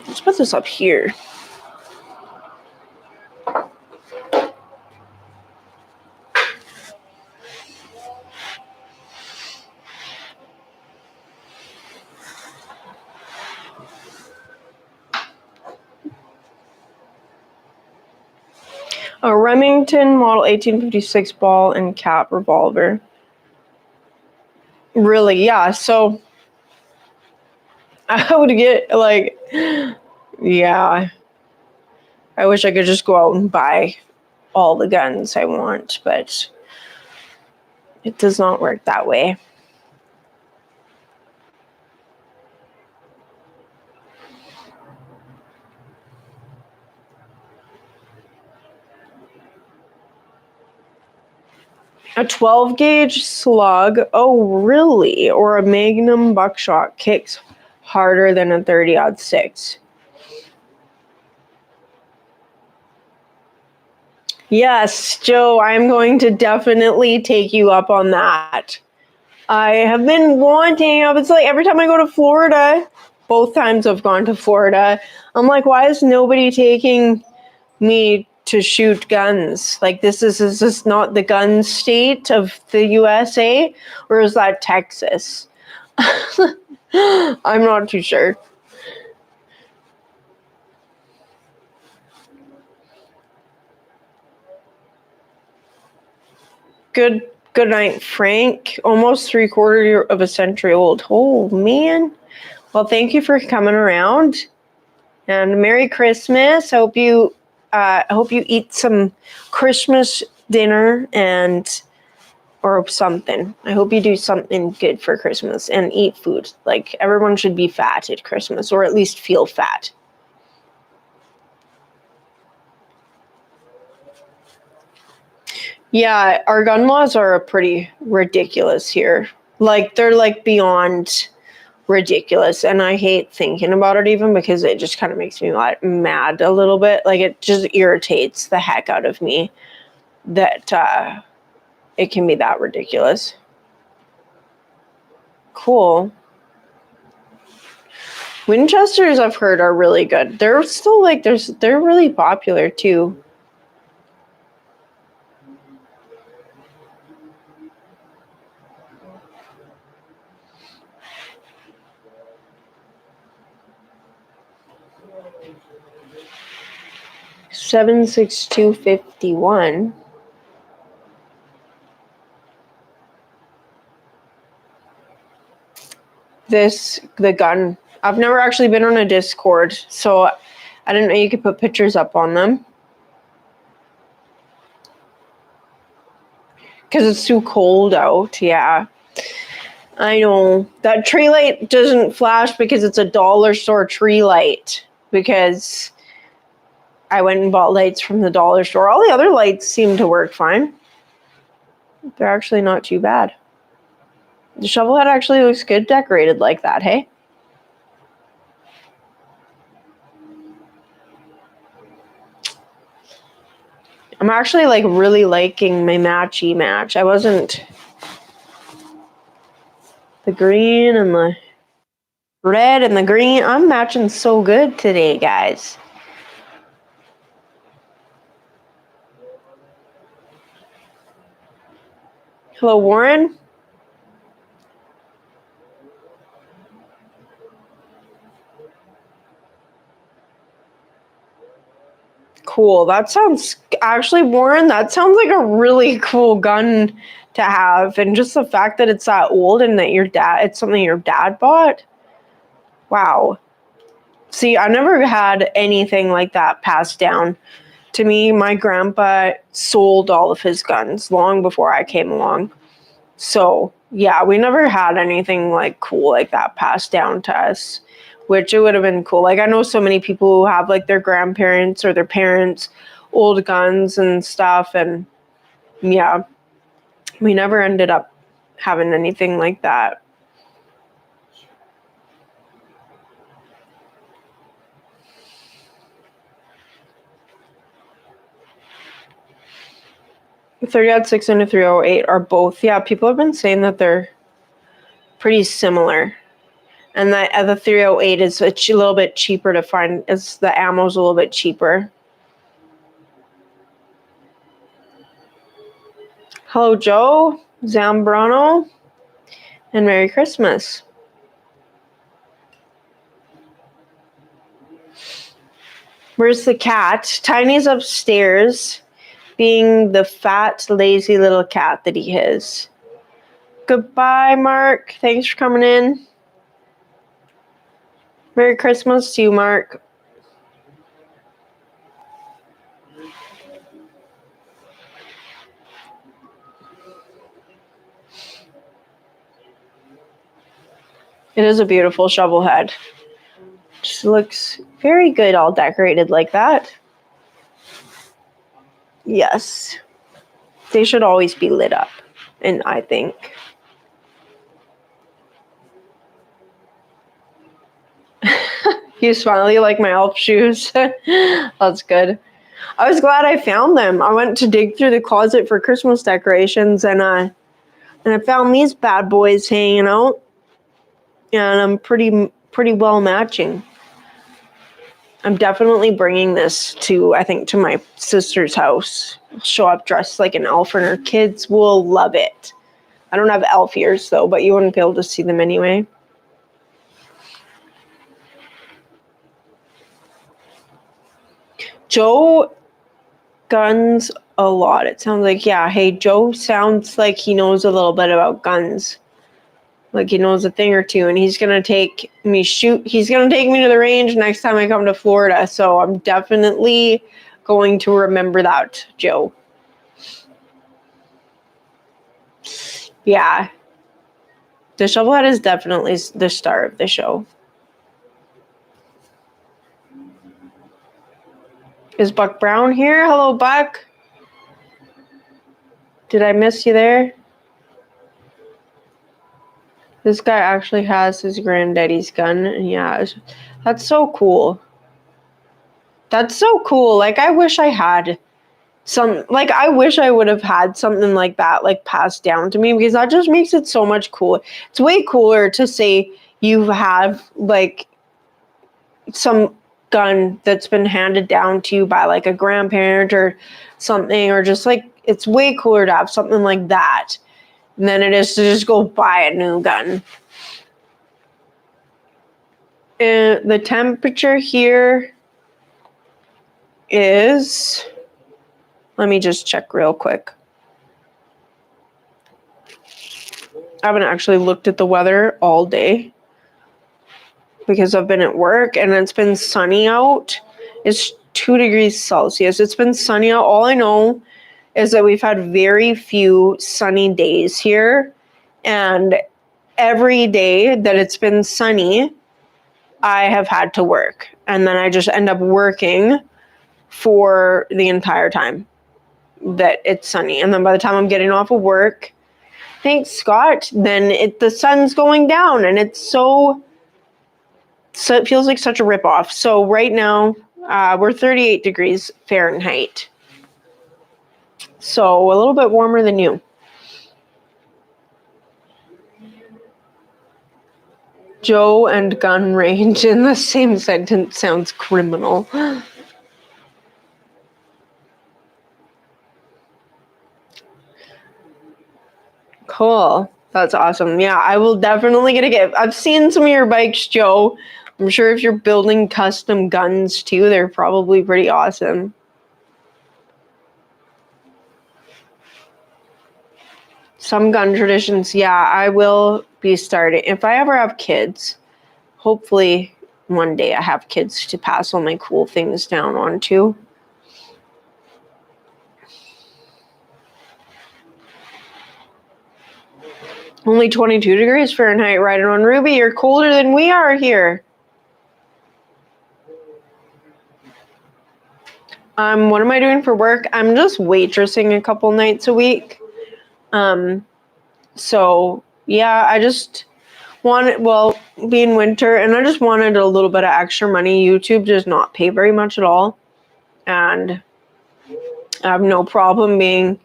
Let's put this up here. A Remington Model 1856 ball and cap revolver. Really, yeah. So I would get like, yeah. I wish I could just go out and buy all the guns I want, but it does not work that way. A 12 gauge slug, oh really? Or a Magnum buckshot kicks harder than a 30-06. Yes, Joe, I'm going to definitely take you up on that. I have been wanting, it's like every time I go to Florida, both times I've gone to Florida, I'm like, why is nobody taking me to shoot guns? Like, is this not the gun state of the USA, or is that Texas? I'm not too sure. Good night, Frank. Almost 3/4 of a century old. Oh man. Well, thank you for coming around, and Merry Christmas. I hope you eat some Christmas dinner or something. I hope you do something good for Christmas and eat food. Like, everyone should be fat at Christmas, or at least feel fat. Yeah, our gun laws are pretty ridiculous here. Like, they're like beyond ridiculous, and I hate thinking about it even because it just kind of makes me mad a little bit. Like, it just irritates the heck out of me that it can be that ridiculous. Cool. Winchesters, I've heard, are really good. They're still like they're really popular too. $762.51. The gun. I've never actually been on a Discord, so I didn't know you could put pictures up on them. Because it's too cold out, yeah. I know. That tree light doesn't flash because it's a dollar store tree light. Because I went and bought lights from the dollar store. All the other lights seem to work fine. They're actually not too bad. The shovel head actually looks good decorated like that, hey? I'm actually like really liking my matchy match. I wasn't... The green and the red and the green. I'm matching so good today, guys. Hello, Warren. Cool. cool. That sounds actually, Warren, that sounds like a really cool gun to have. And just the fact that it's that old and that it's something your dad bought. Wow. See, I never had anything like that passed down to me. My grandpa sold all of his guns long before I came along. So, yeah, we never had anything like cool like that passed down to us, which it would have been cool. Like, I know so many people who have like their grandparents or their parents' old guns and stuff. And yeah, we never ended up having anything like that. The 30-06 and the 308 are both, yeah, people have been saying that they're pretty similar. And that the 308 is a little bit cheaper to find, as the ammo's a little bit cheaper. Hello, Joe, Zambrano, and Merry Christmas. Where's the cat? Tiny's upstairs, being the fat, lazy little cat that he is. Goodbye, Mark. Thanks for coming in. Merry Christmas to you, Mark. It is a beautiful shovel head. Just looks very good, all decorated like that. Yes. They should always be lit up, and I think. You smiley like my elf shoes. That's good. I was glad I found them. I went to dig through the closet for Christmas decorations, and I found these bad boys hanging out, and I'm pretty well matching. I'm definitely bringing this to my sister's house. I'll show up dressed like an elf, and her kids will love it. I don't have elf ears though, but you wouldn't be able to see them anyway. Joe guns a lot. It sounds like, yeah, hey, Joe sounds like he knows a little bit about guns. Like he knows a thing or two, and he's going to take me to the range next time I come to Florida. So I'm definitely going to remember that, Joe. Yeah. The shovelhead is definitely the star of the show. Is Buck Brown here? Hello, Buck. Did I miss you there? This guy actually has his granddaddy's gun. And yeah, that's so cool. That's so cool. Like, I wish I had I wish I would have had something like that, like, passed down to me, because that just makes it so much cooler. It's way cooler to say you have, like, some gun that's been handed down to you by, like, a grandparent or something, or just, like, it's way cooler to have something like that than it is to just go buy a new gun. And the temperature here is, let me just check real quick. I haven't actually looked at the weather all day because I've been at work, and it's been sunny out. It's 2 degrees Celsius. It's been sunny out. All I know is that we've had very few sunny days here, and every day that it's been sunny, I have had to work, and then I just end up working for the entire time that it's sunny. And then by the time I'm getting off of work, thanks, Scott, then the sun's going down, and so it feels like such a ripoff. So right now, we're 38 degrees Fahrenheit. So a little bit warmer than you. Joe and gun range in the same sentence sounds criminal. Cool. That's awesome. Yeah, I will definitely get a gift. I've seen some of your bikes, Joe. I'm sure if you're building custom guns too, they're probably pretty awesome. some gun traditions, yeah, I will be starting. If I ever have kids, hopefully one day I have kids to pass all my cool things down onto. Only 22 degrees Fahrenheit right on Ruby. You're colder than we are here. What am I doing for work? I'm just waitressing a couple nights a week. So yeah, I just wanted, well, being winter, and I just wanted a little bit of extra money. YouTube does not pay very much at all. And I have no problem being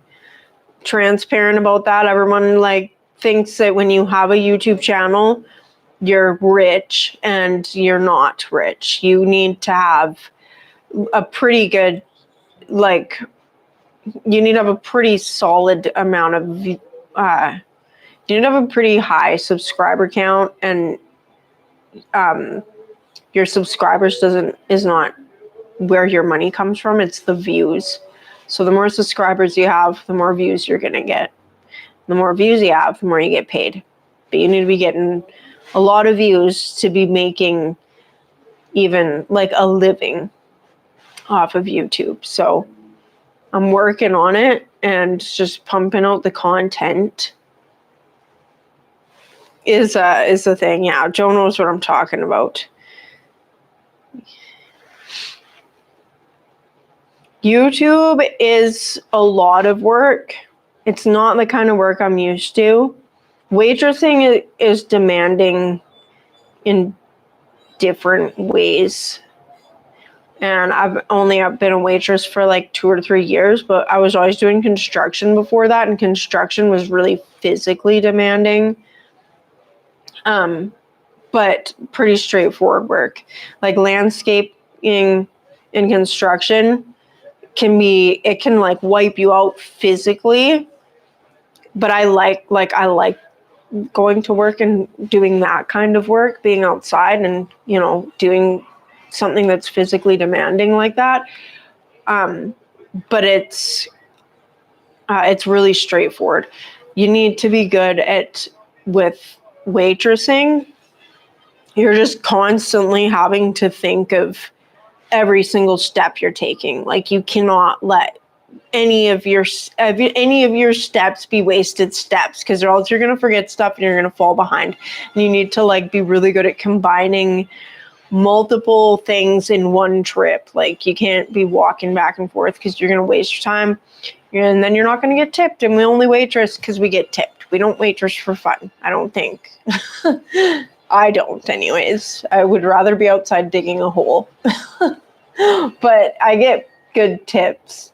transparent about that. Everyone thinks that when you have a YouTube channel, you're rich, and you're not rich. You need to have a pretty good, you need to have a pretty solid amount of, you need to have a pretty high subscriber count, and your subscribers is not where your money comes from. It's the views. So the more subscribers you have, the more views you're going to get. The more views you have, the more you get paid. But you need to be getting a lot of views to be making even a living off of YouTube. So I'm working on it and just pumping out the content is the thing. Yeah, Joe knows what I'm talking about. YouTube is a lot of work. It's not the kind of work I'm used to. Waitressing is demanding in different ways. And I've been a waitress for 2 or 3 years, but I was always doing construction before that, and construction was really physically demanding. But pretty straightforward work. Landscaping and construction can wipe you out physically, but I like going to work and doing that kind of work, being outside and doing something that's physically demanding like that. But it's really straightforward. You need to be good with waitressing. You're just constantly having to think of every single step you're taking. You cannot let any of your steps be wasted steps, because or else you're going to forget stuff and you're going to fall behind. And you need to be really good at combining multiple things in one trip. You can't be walking back and forth, because you're going to waste your time, and then you're not going to get tipped. And we only waitress because we get tipped. We don't waitress for fun, I don't think. I don't, anyways. I would rather be outside digging a hole. But I get good tips.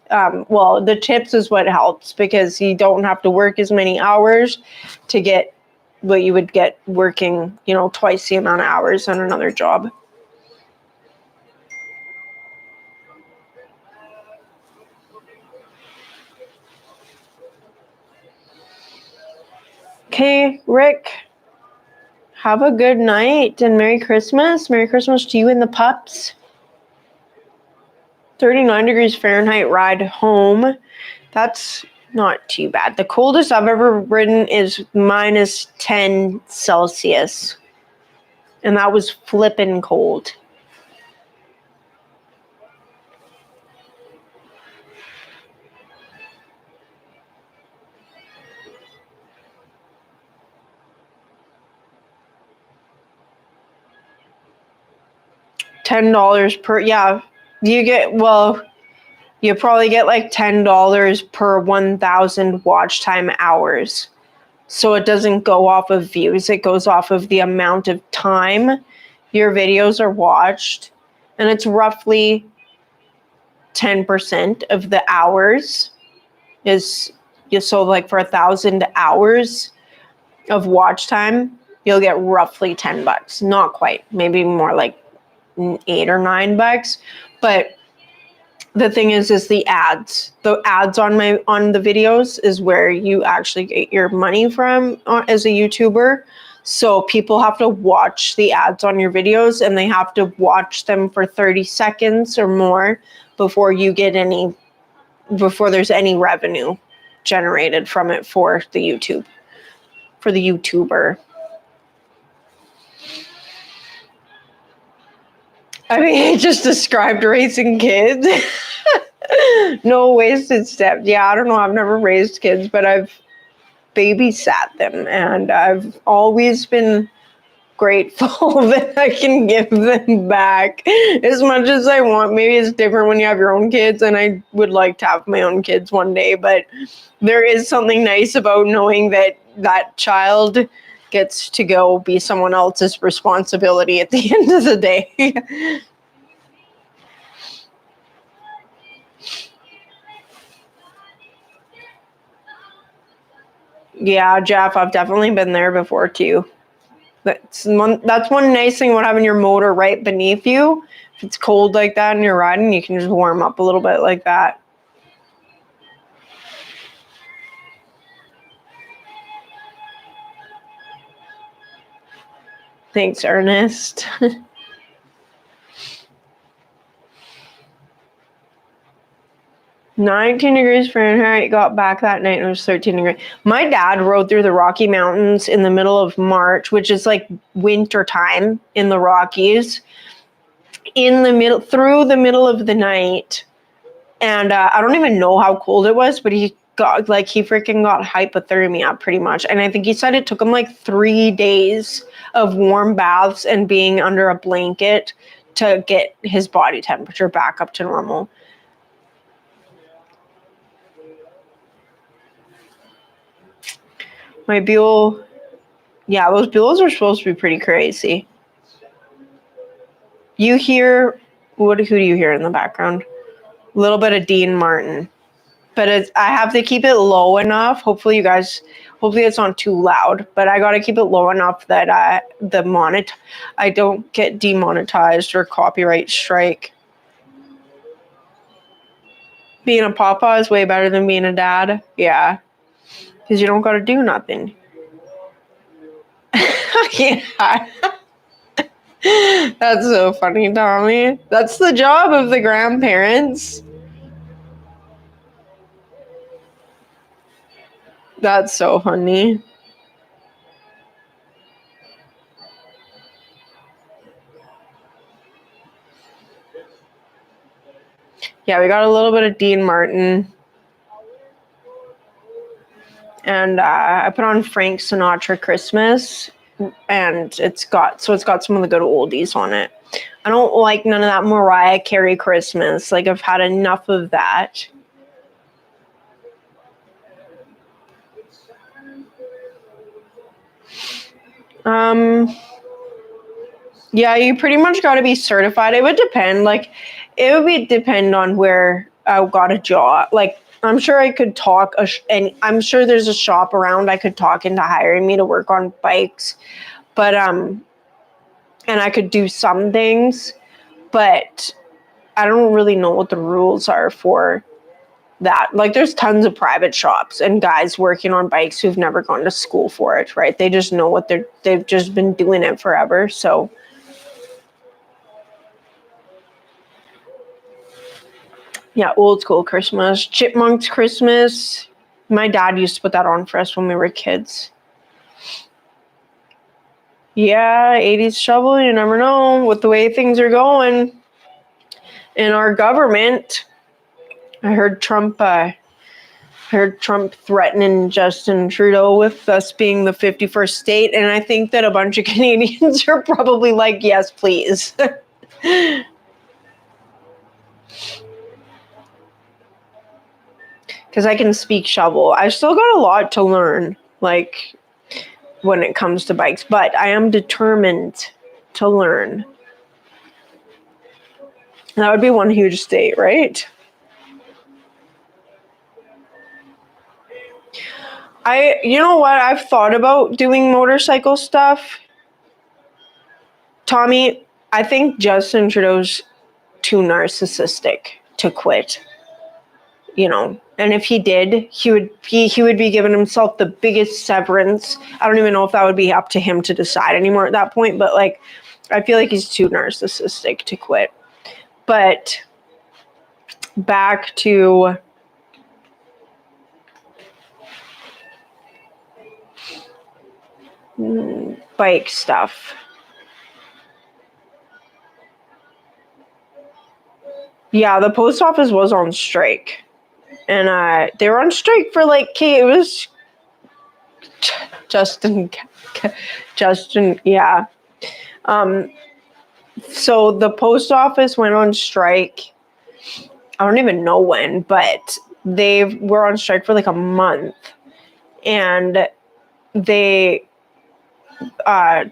Well, the tips is what helps, because you don't have to work as many hours to get what you would get working, twice the amount of hours on another job. Okay, Rick. Have a good night and Merry Christmas. Merry Christmas to you and the pups. 39 degrees Fahrenheit ride home. That's not too bad. The coldest I've ever ridden is minus 10 Celsius. And that was flippin' cold. $10 per, yeah. You probably get $10 per 1,000 watch time hours. So it doesn't go off of views. It goes off of the amount of time your videos are watched. And it's roughly 10% of the hours so for 1,000 hours of watch time, you'll get roughly $10. Not quite, maybe more $8 or $9. But the thing is the ads. The ads on the videos is where you actually get your money from as a YouTuber. So people have to watch the ads on your videos, and they have to watch them for 30 seconds or more before there's any revenue generated from it for the YouTuber. I mean, it just described raising kids. No wasted steps. Yeah, I don't know. I've never raised kids, but I've babysat them, and I've always been grateful that I can give them back as much as I want. Maybe it's different when you have your own kids, and I would like to have my own kids one day, but there is something nice about knowing that that child gets to go be someone else's responsibility at the end of the day. Yeah, Jeff, I've definitely been there before too. That's one nice thing about having your motor right beneath you. If it's cold like that and you're riding, you can just warm up a little bit like that. Thanks, Ernest. 19 degrees Fahrenheit, got back that night and it was 13 degrees. My dad rode through the Rocky Mountains in the middle of March, which is like winter time in the Rockies, through the middle of the night. And I don't even know how cold it was, but he freaking got hypothermia pretty much. And I think he said it took him like 3 days of warm baths and being under a blanket to get his body temperature back up to normal. My Buell, yeah, those Buells are supposed to be pretty crazy. You hear, who do you hear in the background? A little bit of Dean Martin. But I have to keep it low enough. Hopefully it's not too loud, but I got to keep it low enough that I don't get demonetized or copyright strike. Being a papa is way better than being a dad. Yeah. Because you don't got to do nothing. Yeah. That's so funny, Tommy. That's the job of the grandparents. That's so funny. Yeah, we got a little bit of Dean Martin. And I put on Frank Sinatra Christmas, and it's got some of the good oldies on it. I don't like none of that Mariah Carey Christmas. Like, I've had enough of that. Yeah, you pretty much got to be certified. It would depend. Depend on where I got a job. Like, I'm sure I could talk, and I'm sure there's a shop around I could talk into hiring me to work on bikes. But, and I could do some things, but I don't really know what the rules are for that. Like, there's tons of private shops and guys working on bikes who've never gone to school for it, right? They just know they've just been doing it forever. So, yeah, old school Christmas. Chipmunks Christmas. My dad used to put that on for us when we were kids. Yeah, 80s shovel, you never know with the way things are going in our government. I heard Trump threatening Justin Trudeau with us being the 51st state, and I think that a bunch of Canadians are probably like, yes, please. Because I can speak shovel. I still got a lot to learn, like, when it comes to bikes, but I am determined to learn. That would be one huge state, right? You know what? I've thought about doing motorcycle stuff. Tommy, I think Justin Trudeau's too narcissistic to quit. You know, and if he did, he would be giving himself the biggest severance. I don't even know if that would be up to him to decide anymore at that point, but like, I feel like he's too narcissistic to quit. But back to bike stuff. Yeah, the post office was on strike. And they were on strike for like, it was Justin, yeah. So the post office went on strike. I don't even know when, but they were on strike for like a month, and they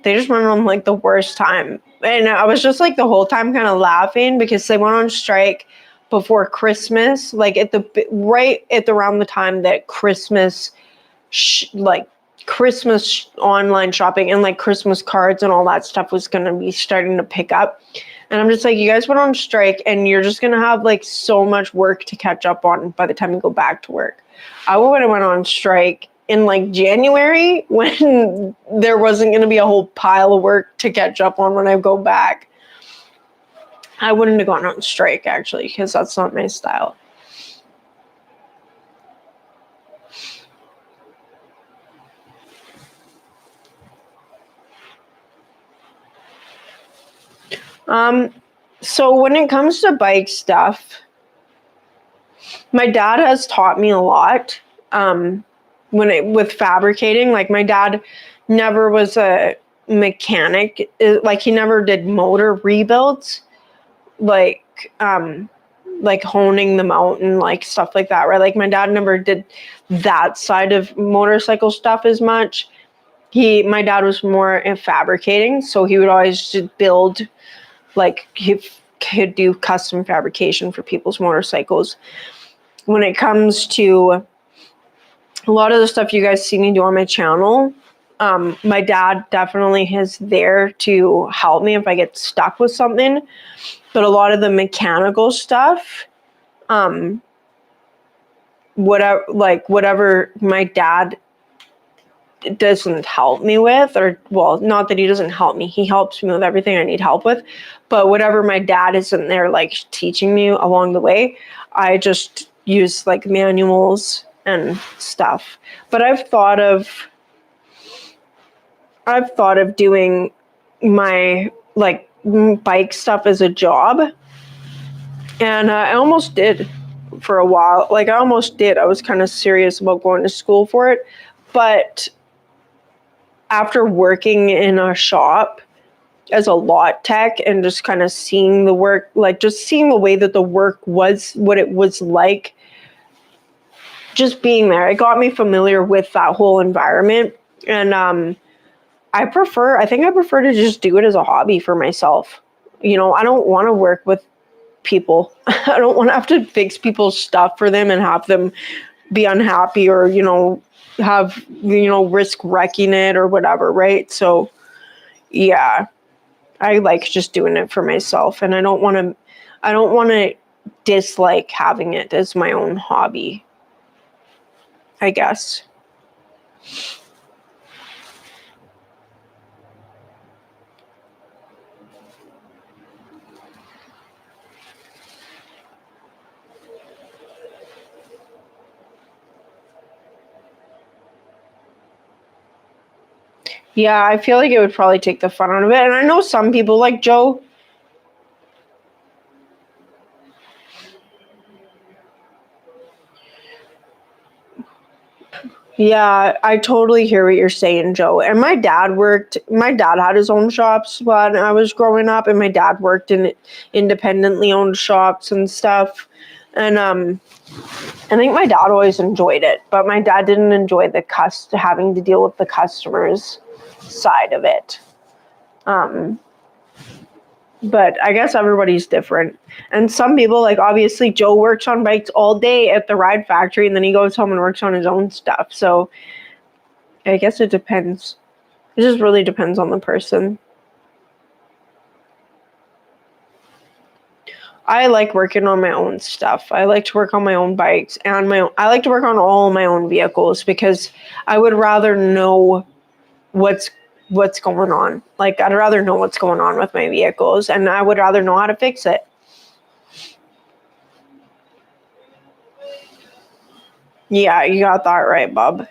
just went on like the worst time. And I was just like the whole time kind of laughing because they went on strike before Christmas, like around the time that Christmas, Christmas online shopping and like Christmas cards and all that stuff was going to be starting to pick up. And I'm just like, you guys went on strike and you're just going to have like so much work to catch up on by the time you go back to work. I would have went on strike in like January when there wasn't going to be a whole pile of work to catch up on when I go back. I wouldn't have gone on strike actually, because that's not my style. So when it comes to bike stuff, my dad has taught me a lot. With fabricating, like my dad never was a mechanic, like he never did motor rebuilds, like honing them out and like stuff like that, right? Like my dad never did that side of motorcycle stuff as much. My dad was more in fabricating, so he would always just build, like he could do custom fabrication for people's motorcycles. When it comes to a lot of the stuff you guys see me do on my channel, my dad definitely is there to help me if I get stuck with something. But a lot of the mechanical stuff, whatever my dad doesn't help me with, or well, not that he doesn't help me, he helps me with everything I need help with, but whatever my dad isn't there like teaching me along the way, I just use like manuals and stuff. But I've thought of doing my like bike stuff as a job, and I almost did for a while. Like I almost did. I was kind of serious about going to school for it, but after working in a shop as a lot tech and just kind of seeing the work, like just seeing the way that the work was, what it was like, just being there, it got me familiar with that whole environment. And I think I prefer to just do it as a hobby for myself. You know, I don't want to work with people. I don't want to have to fix people's stuff for them and have them be unhappy or, risk wrecking it or whatever, right? So, yeah, I like just doing it for myself, and I don't want to dislike having it as my own hobby, I guess. Yeah, I feel like it would probably take the fun out of it. And I know some people like Joe. Yeah, I totally hear what you're saying, Joe. And my dad had his own shops when I was growing up, and my dad worked in independently owned shops and stuff. And I think my dad always enjoyed it, but my dad didn't enjoy having to deal with the customers side of it. But I guess everybody's different. And some people, like obviously Joe works on bikes all day at the ride factory, and then he goes home and works on his own stuff. So I guess it depends. It just really depends on the person. I like working on my own stuff. I like to work on my own bikes and I like to work on all my own vehicles because I would rather know what's going on. Like I'd rather know what's going on with my vehicles, and I would rather know how to fix it. Yeah, you got that right, Bob.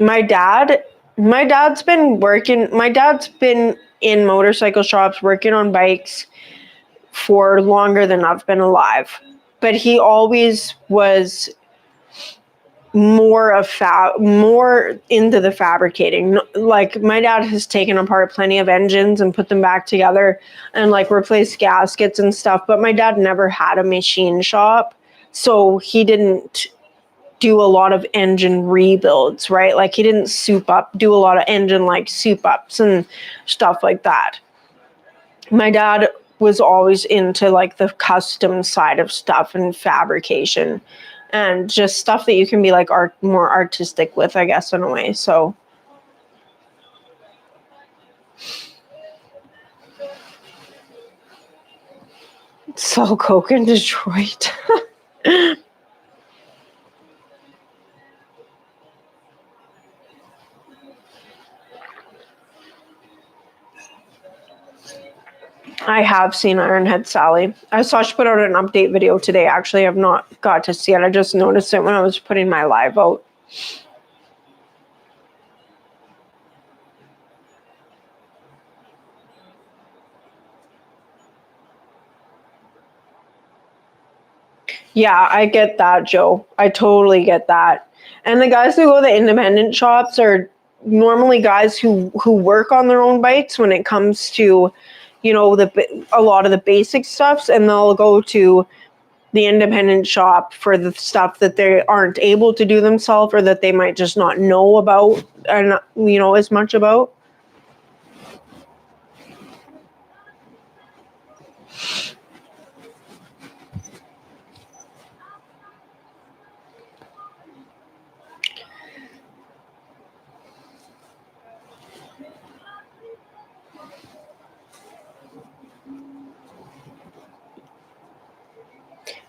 my dad's been in motorcycle shops working on bikes for longer than I've been alive. But he always was more into the fabricating. Like, my dad has taken apart plenty of engines and put them back together and like replaced gaskets and stuff, but my dad never had a machine shop, so he didn't do a lot of engine rebuilds, right? Like, he didn't do a lot of engine like soup ups and stuff like that. My dad was always into like the custom side of stuff and fabrication and just stuff that you can be like more artistic with, I guess, in a way. So sell coke in Detroit. I have seen Ironhead Sally. I saw she put out an update video today. Actually, I've not got to see it. I just noticed it when I was putting my live out. Yeah, I get that, Joe. I totally get that. And the guys who go to the independent shops are normally guys who work on their own bikes when it comes to, you know, a lot of the basic stuffs, and they'll go to the independent shop for the stuff that they aren't able to do themselves, or that they might just not know about and, you know, as much about.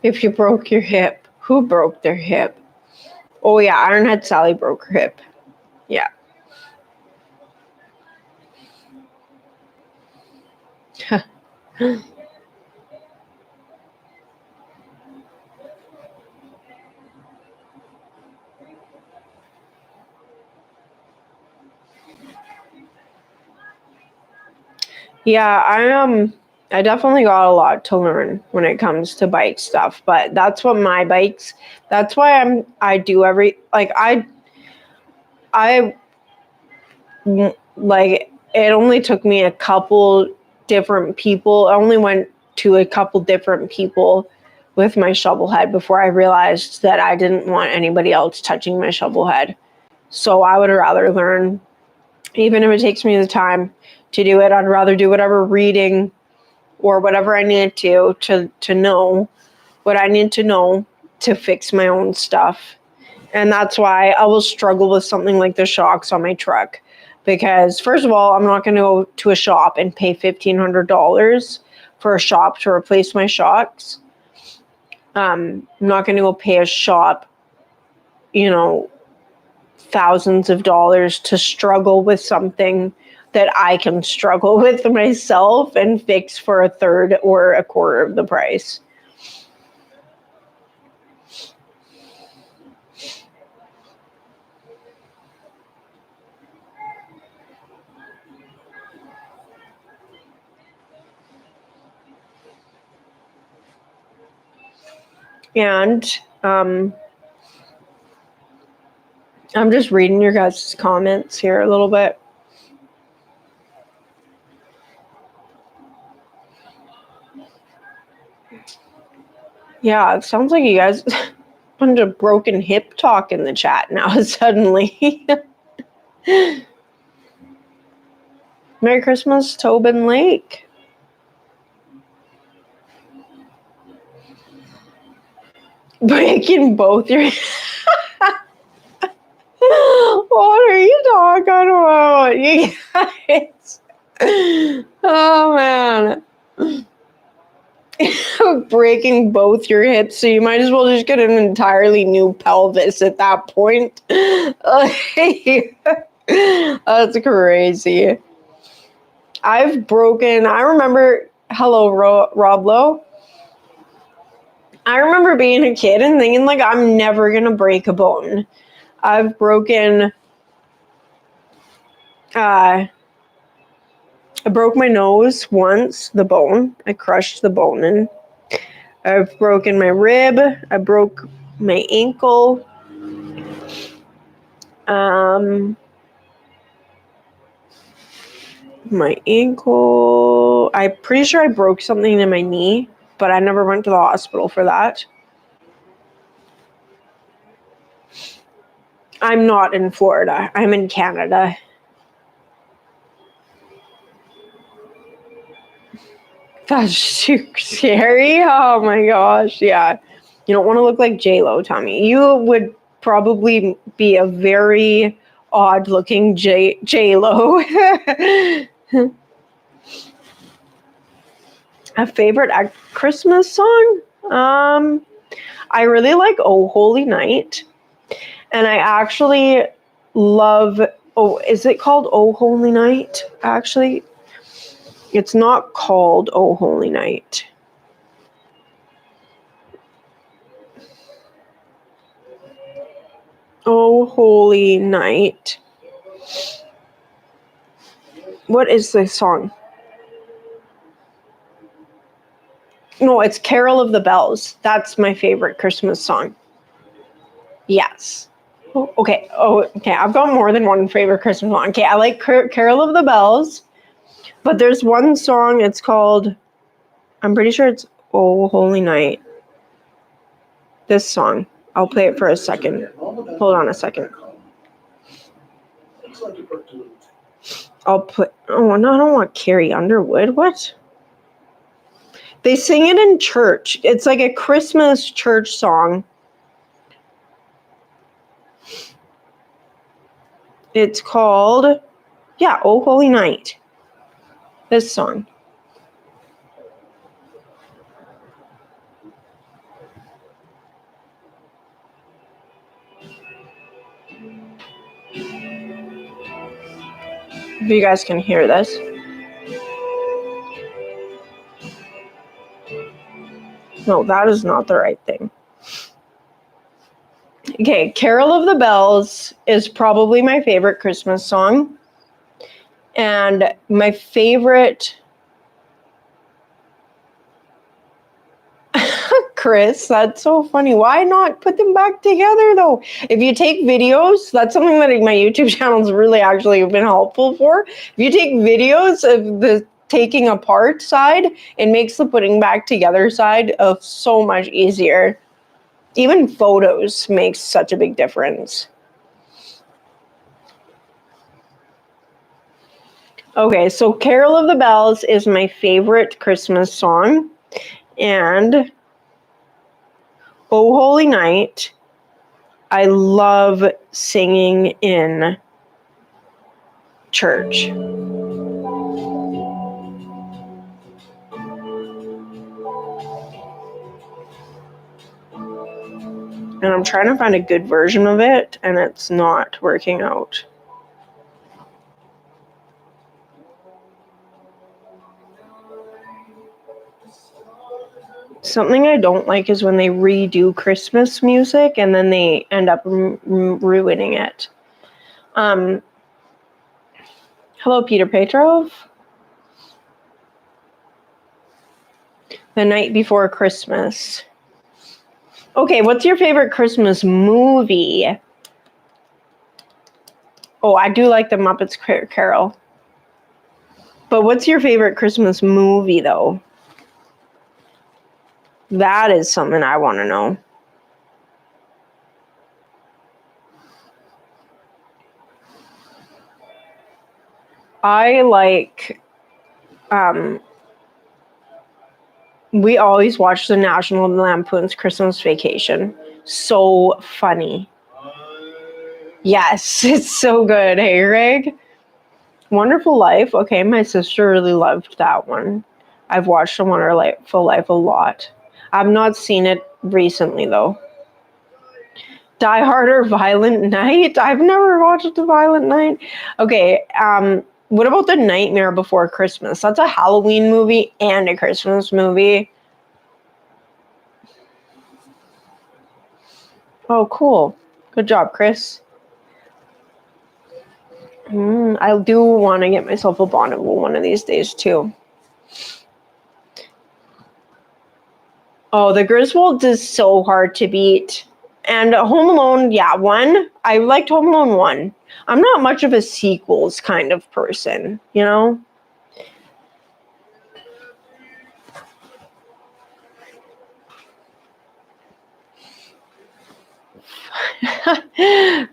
If you broke your hip, who broke their hip? Oh yeah, Ironhead Sally broke her hip. Yeah. Yeah, I definitely got a lot to learn when it comes to bike stuff, but that's what that's why I do every, like, I like, it only took me a couple different people. I only went to a couple different people with my shovel head before I realized that I didn't want anybody else touching my shovel head. So I would rather learn, even if it takes me the time to do it. I'd rather do whatever reading or whatever I need to know what I need to know to fix my own stuff. And that's why I will struggle with something like the shocks on my truck. Because first of all, I'm not going to go to a shop and pay $1,500 for a shop to replace my shocks. I'm not going to go pay a shop, you know, thousands of dollars to struggle with something that I can struggle with myself and fix for a third or a quarter of the price. And I'm just reading your guys' comments here a little bit. Yeah, it sounds like you guys bunch of broken hip talk in the chat now suddenly. Merry Christmas, Tobin Lake. Breaking both your... What are you talking about, you guys? Oh, man. Breaking both your hips, so you might as well just get an entirely new pelvis at that point. That's crazy. I remember, hello, Rob Lowe. I remember being a kid and thinking, like, I'm never gonna break a bone. I've broken I broke my nose once, the bone. I crushed the bone, and I've broken my rib. I broke my ankle. My ankle. I'm pretty sure I broke something in my knee, but I never went to the hospital for that. I'm not in Florida. I'm in Canada. That's too scary. Oh my gosh. Yeah. You don't want to look like J-Lo, Tommy. You would probably be a very odd looking J-Lo. A favorite Christmas song? I really like Oh Holy Night. And I actually love, is it called Oh Holy Night? Actually, it's not called Oh Holy Night. Oh Holy Night. What is the song? No, it's Carol of the Bells. That's my favorite Christmas song. Yes. Okay. Oh, okay. I've got more than one favorite Christmas song. Okay, I like Carol of the Bells, but there's one song. It's called, I'm pretty sure it's Oh Holy Night. This song. I'll play it for a second. Hold on a second. I'll put. Oh no, I don't want Carrie Underwood. What? They sing it in church. It's like a Christmas church song. It's called, yeah, Oh Holy Night. This song. If you guys can hear this. No, that is not the right thing. Okay, Carol of the Bells is probably my favorite Christmas song. And my favorite... Chris, that's so funny. Why not put them back together, though? If you take videos, that's something that my YouTube channel's really actually been helpful for. If you take videos of the taking apart side, it makes the putting back together side of so much easier. Even photos makes such a big difference. Okay, so Carol of the Bells is my favorite Christmas song. And Oh Holy Night, I love singing in church. And I'm trying to find a good version of it, and it's not working out. Something I don't like is when they redo Christmas music and then they end up ruining it. Hello, Peter Petrov. The Night Before Christmas. Okay, what's your favorite Christmas movie? Oh, I do like the Muppets Carol. But what's your favorite Christmas movie, though? That is something I want to know. I like... we always watch the National Lampoon's Christmas Vacation. So funny. Yes, it's so good. Hey, Greg? Wonderful Life. Okay, my sister really loved that one. I've watched A Wonderful Life a lot. I've not seen it recently, though. Die Hard or Violent Night? I've never watched The Violent Night. Okay, what about The Nightmare Before Christmas? That's a Halloween movie and a Christmas movie. Oh, cool. Good job, Chris. I do want to get myself a Bonneville one of these days too. Oh, the Griswolds is so hard to beat. And Home Alone, yeah, 1. I liked Home Alone 1. I'm not much of a sequels kind of person, you know?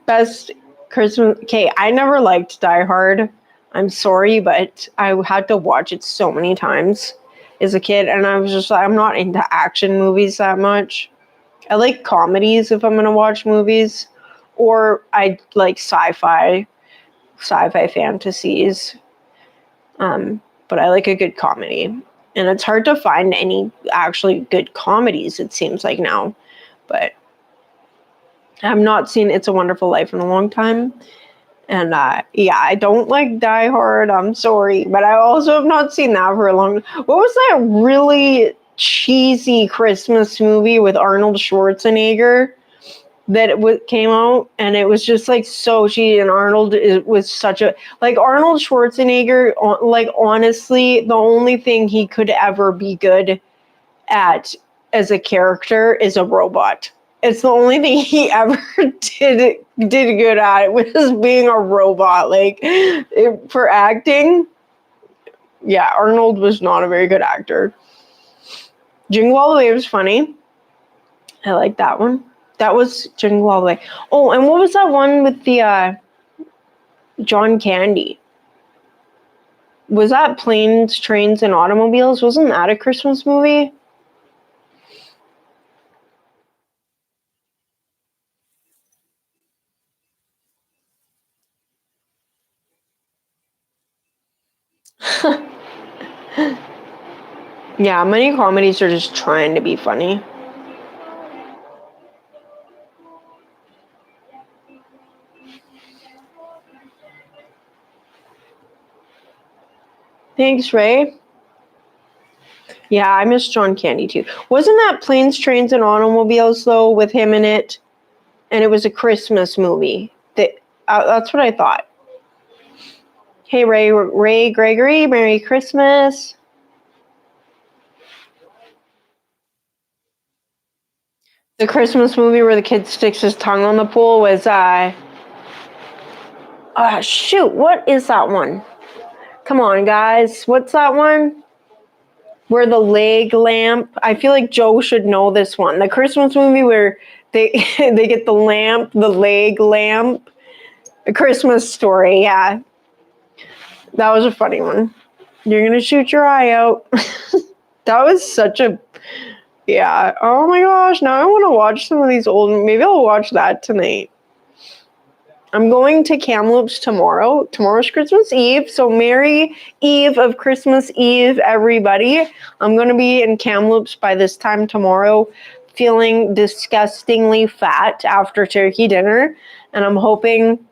Best Christmas. Okay, I never liked Die Hard. I'm sorry, but I had to watch it so many times as a kid, and I was just like, I'm not into action movies that much. I like comedies if I'm gonna watch movies, or I like sci-fi fantasies. But I like a good comedy, and it's hard to find any actually good comedies. It seems like now, but I've not seen It's a Wonderful Life in a long time. And yeah, I don't like Die Hard. I'm sorry, but I also have not seen that for a long time. What was that really cheesy Christmas movie with Arnold Schwarzenegger that came out? And it was just like so cheesy. And Arnold was such a like Arnold Schwarzenegger. Like honestly, the only thing he could ever be good at as a character is a robot. It's the only thing he ever did good at was being a robot. Like for acting, yeah, Arnold was not a very good actor. Jingle All the Way was funny. I like that one. That was Jingle All the Way. Oh, and what was that one with the John Candy? Was that Planes, Trains, and Automobiles? Wasn't that a Christmas movie? Yeah, many comedies are just trying to be funny. Thanks, Ray. Yeah, I miss John Candy too. Wasn't that Planes, Trains, and Automobiles though with him in it? And it was a Christmas movie. That's what I thought. Hey, Ray Gregory, Merry Christmas. The Christmas movie where the kid sticks his tongue on the pole was shoot, what is that one? Come on, guys, what's that one? Where the leg lamp. I feel like Joe should know this one. The Christmas movie where they they get the lamp, the leg lamp. A Christmas Story, yeah. That was a funny one. You're gonna shoot your eye out. That was such a yeah. Oh my gosh, now I want to watch some of these old. Maybe I'll watch that tonight. I'm going to Kamloops tomorrow. Tomorrow's Christmas Eve, so Merry Eve of Christmas Eve, everybody. I'm going to be in Kamloops by this time tomorrow, feeling disgustingly fat after turkey dinner, and I'm hoping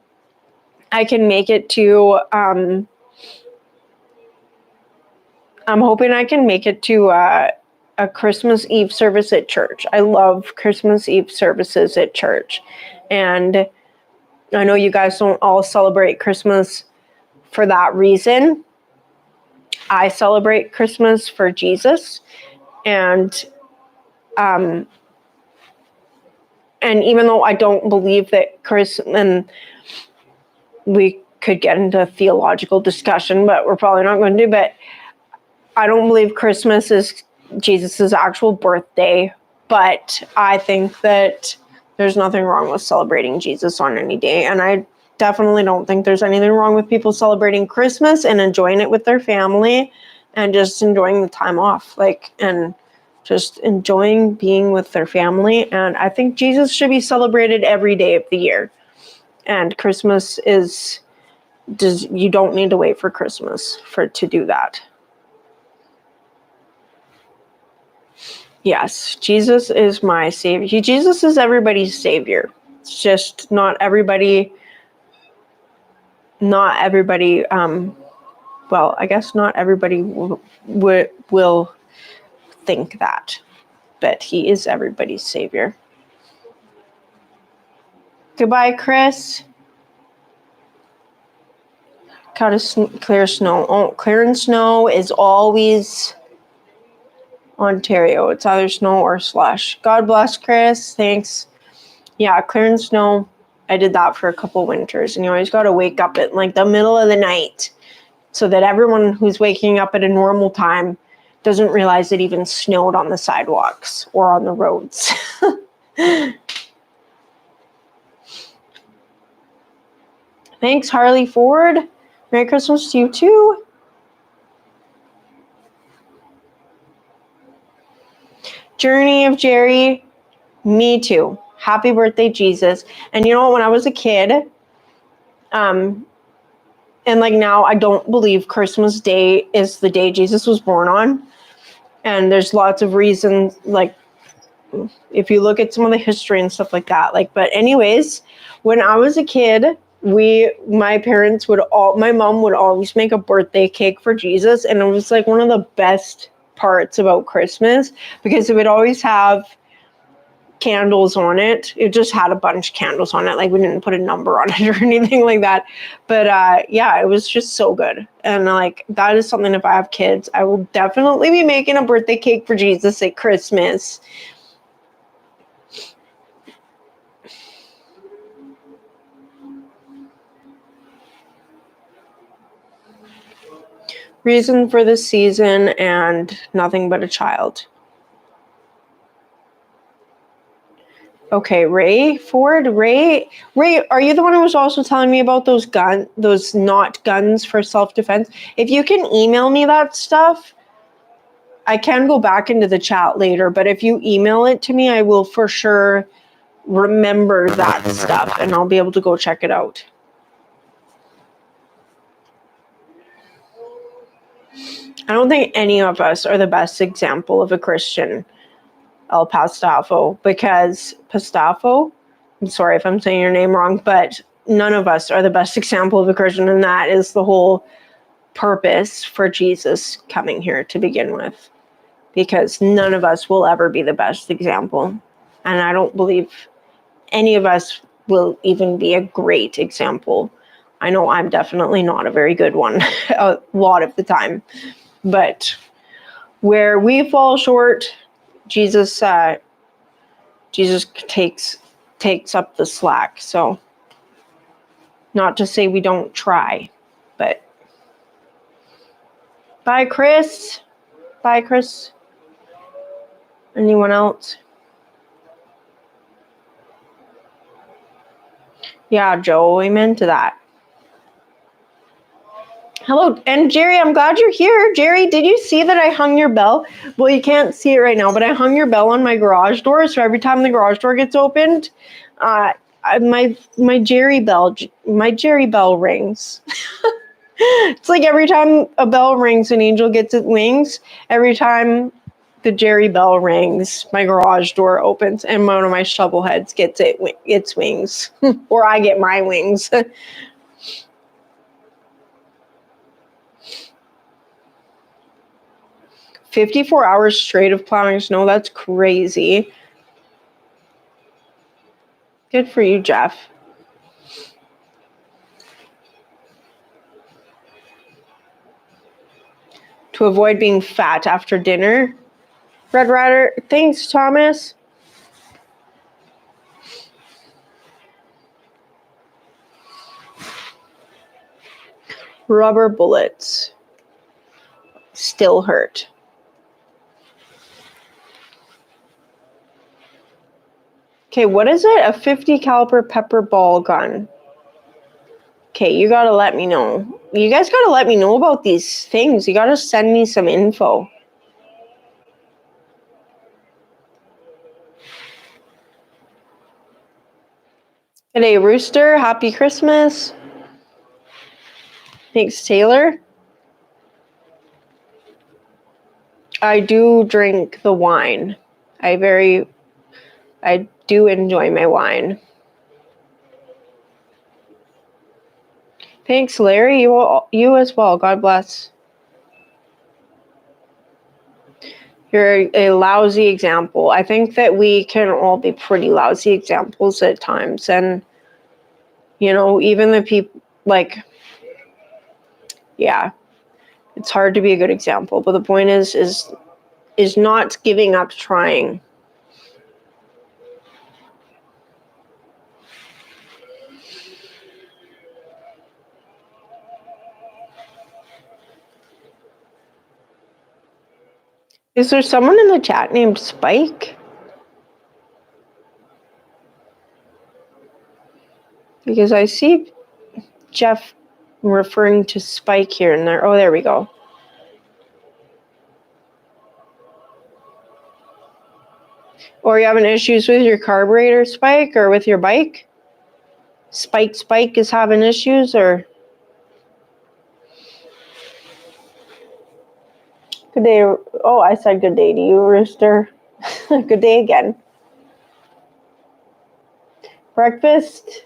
I can make it to. I'm hoping I can make it to a Christmas Eve service at church. I love Christmas Eve services at church, and I know you guys don't all celebrate Christmas for that reason. I celebrate Christmas for Jesus, and even though I don't believe that and we could get into a theological discussion, but we're probably not going to. But I don't believe Christmas is Jesus's actual birthday. But I think that there's nothing wrong with celebrating Jesus on any day, and I definitely don't think there's anything wrong with people celebrating Christmas and enjoying it with their family and just enjoying the time off, and just enjoying being with their family. And I think Jesus should be celebrated every day of the year. And Christmas you don't need to wait for Christmas to do that. Yes, Jesus is my savior. Jesus is everybody's savior. It's just not everybody, well, I guess not everybody will think that, but he is everybody's savior. Goodbye, Chris. clear snow. Oh, clearing snow is always Ontario. It's either snow or slush. God bless, Chris. Thanks. Yeah, clearing snow. I did that for a couple winters, and you always got to wake up at like the middle of the night so that everyone who's waking up at a normal time doesn't realize it even snowed on the sidewalks or on the roads. Thanks, Harley Ford. Merry Christmas to you too. Journey of Jerry. Me too. Happy birthday, Jesus. And you know, when I was a kid, and like now, I don't believe Christmas Day is the day Jesus was born on. And there's lots of reasons, like if you look at some of the history and stuff like that. Like, but anyways, when I was a kid, my mom would always make a birthday cake for Jesus, and it was like one of the best parts about Christmas because it would always have candles on it. It just had a bunch of candles on it. Like, we didn't put a number on it or anything like that. But yeah, it was just so good. And like, that is something, if I have kids, I will definitely be making a birthday cake for Jesus at Christmas. Reason for the season and nothing but a child. Okay, Ray Ford. Ray, are you the one who was also telling me about those not guns for self-defense? If you can email me that stuff, I can go back into the chat later, but if you email it to me, I will for sure remember that stuff and I'll be able to go check it out. I don't think any of us are the best example of a Christian, El Pastafo, because Pastafo, I'm sorry if I'm saying your name wrong, but none of us are the best example of a Christian, and that is the whole purpose for Jesus coming here to begin with, because none of us will ever be the best example, and I don't believe any of us will even be a great example. I know I'm definitely not a very good one a lot of the time, but where we fall short, Jesus takes up the slack. So not to say we don't try, but bye, Chris. Bye, Chris. Anyone else? Yeah, Joe, amen to that. Hello, and Jerry, I'm glad you're here. Jerry, did you see that I hung your bell? Well, you can't see it right now, but I hung your bell on my garage door, so every time the garage door gets opened, my Jerry bell rings. It's like every time a bell rings, an angel gets its wings. Every time the Jerry bell rings, my garage door opens, and one of my shovel heads gets its wings, or I get my wings. 54 hours straight of plowing snow. That's crazy. Good for you, Jeff. To avoid being fat after dinner. Red Rider, thanks, Thomas. Rubber bullets still hurt. Okay, what is it? A 50 caliber pepper ball gun. Okay, you gotta let me know. You guys gotta let me know about these things. You gotta send me some info. G'day, Rooster. Happy Christmas. Thanks, Taylor. I do drink the wine. I do enjoy my wine. Thanks, Larry. You as well. God bless. You're a lousy example. I think that we can all be pretty lousy examples at times. And, you know, even the people, like, yeah, it's hard to be a good example. But the point is not giving up trying. Is there someone in the chat named Spike? Because I see Jeff referring to Spike here and there. Oh, there we go. Or are you having issues with your carburetor, Spike, or with your bike? Spike is having issues, or? Good day. Oh, I said good day to you, Rooster. Good day again. Breakfast?